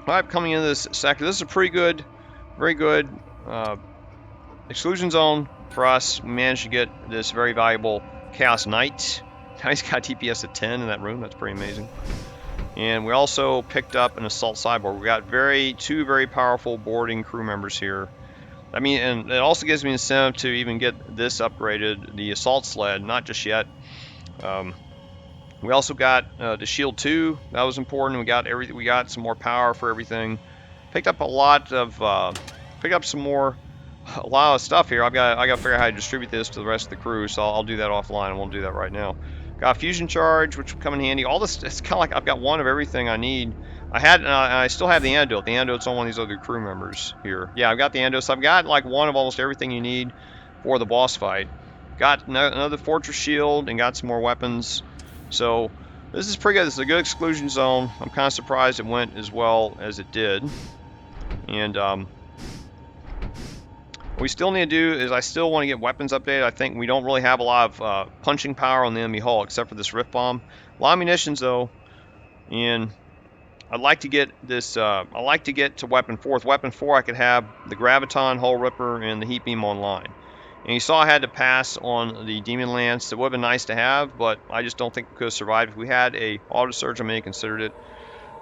coming into this sector, this is a pretty good, very good Exclusion Zone for us. We managed to get this very valuable Chaos Knight. Now he's got DPS at 10 in that room. That's pretty amazing. And we also picked up an Assault Cyborg. We got two very powerful boarding crew members here. I mean, and it also gives me incentive to even get this upgraded, the Assault Sled, not just yet. We also got the Shield 2. That was important. We got everything. We got some more power for everything. Picked up a lot of, a lot of stuff here. I got to figure out how to distribute this to the rest of the crew. So I'll do that offline. I won't do that right now. Got a fusion charge, which will come in handy. All this, it's kind of like I've got one of everything I need. I still have the antidote. The antidote's on one of these other crew members here. Yeah, I've got the antidote. So I've got like one of almost everything you need for the boss fight. Got another fortress shield and got some more weapons. So this is pretty good. This is a good Exclusion Zone. I'm kind of surprised it went as well as it did. And what we still need to do is I still want to get weapons updated. I think we don't really have a lot of punching power on the enemy hull except for this Rift Bomb. A lot of munitions though, and I'd like to get this. I'd like to get to Weapon 4. With Weapon 4, I could have the Graviton, Hull Ripper, and the Heat Beam online. And you saw I had to pass on the Demon Lance. It would have been nice to have, but I just don't think we could have survived. If we had a Auto Surge, I may have considered it.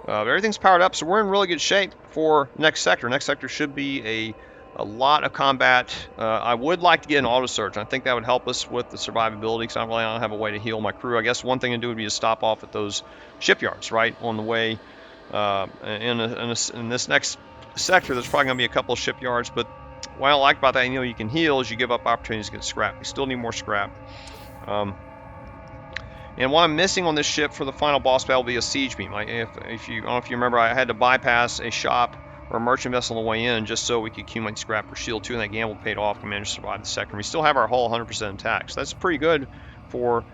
But everything's powered up, so we're in really good shape for next sector. Next sector should be a lot of combat. I would like to get an Auto Surge. I think that would help us with the survivability, because I don't have a way to heal my crew. I guess one thing to do would be to stop off at those shipyards, right, on the way. In this next sector, there's probably going to be a couple of shipyards, but what I don't like about that, you can heal is you give up opportunities to get scrap. You still need more scrap. And what I'm missing on this ship for the final boss battle will be a siege beam. I don't know if you remember, I had to bypass a shop or a merchant vessel on the way in just so we could accumulate scrap for Shield 2, and that gamble paid off. We managed to survive the sector. We still have our hull 100% intact, so that's pretty good for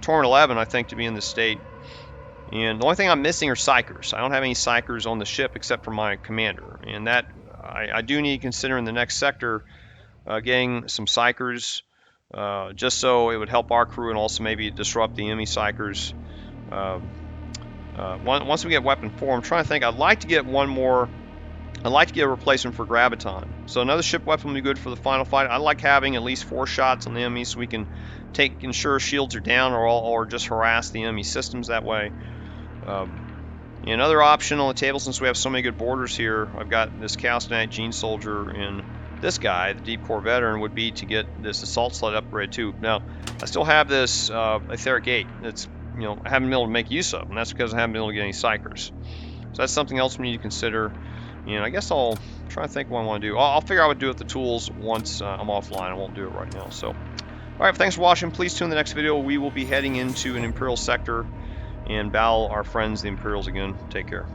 Torment-11, I think, to be in this state. And the only thing I'm missing are psykers. I don't have any psykers on the ship except for my commander, and that I do need to consider in the next sector getting some psykers, just so it would help our crew and also maybe disrupt the enemy psykers. Once we get Weapon 4, I'm trying to think. I'd like to get one more. I'd like to get a replacement for Graviton. So another ship weapon would be good for the final fight. I like having at least 4 shots on the enemy so we can ensure shields are down or just harass the enemy systems that way. Another option on the table, since we have so many good boarders here, I've got this Chaos Knight, Gene Soldier, and this guy, the Deep Core Veteran, would be to get this Assault Sled upgrade too. Now, I still have this Etheric Gate that's, I haven't been able to make use of, and that's because I haven't been able to get any psykers. So that's something else we need to consider. And I guess I'll try to think what I want to do. I'll figure out what to do with the tools once I'm offline. I won't do it right now. So, all right, thanks for watching. Please tune in the next video. We will be heading into an Imperial sector and battle our friends, the Imperials, again. Take care.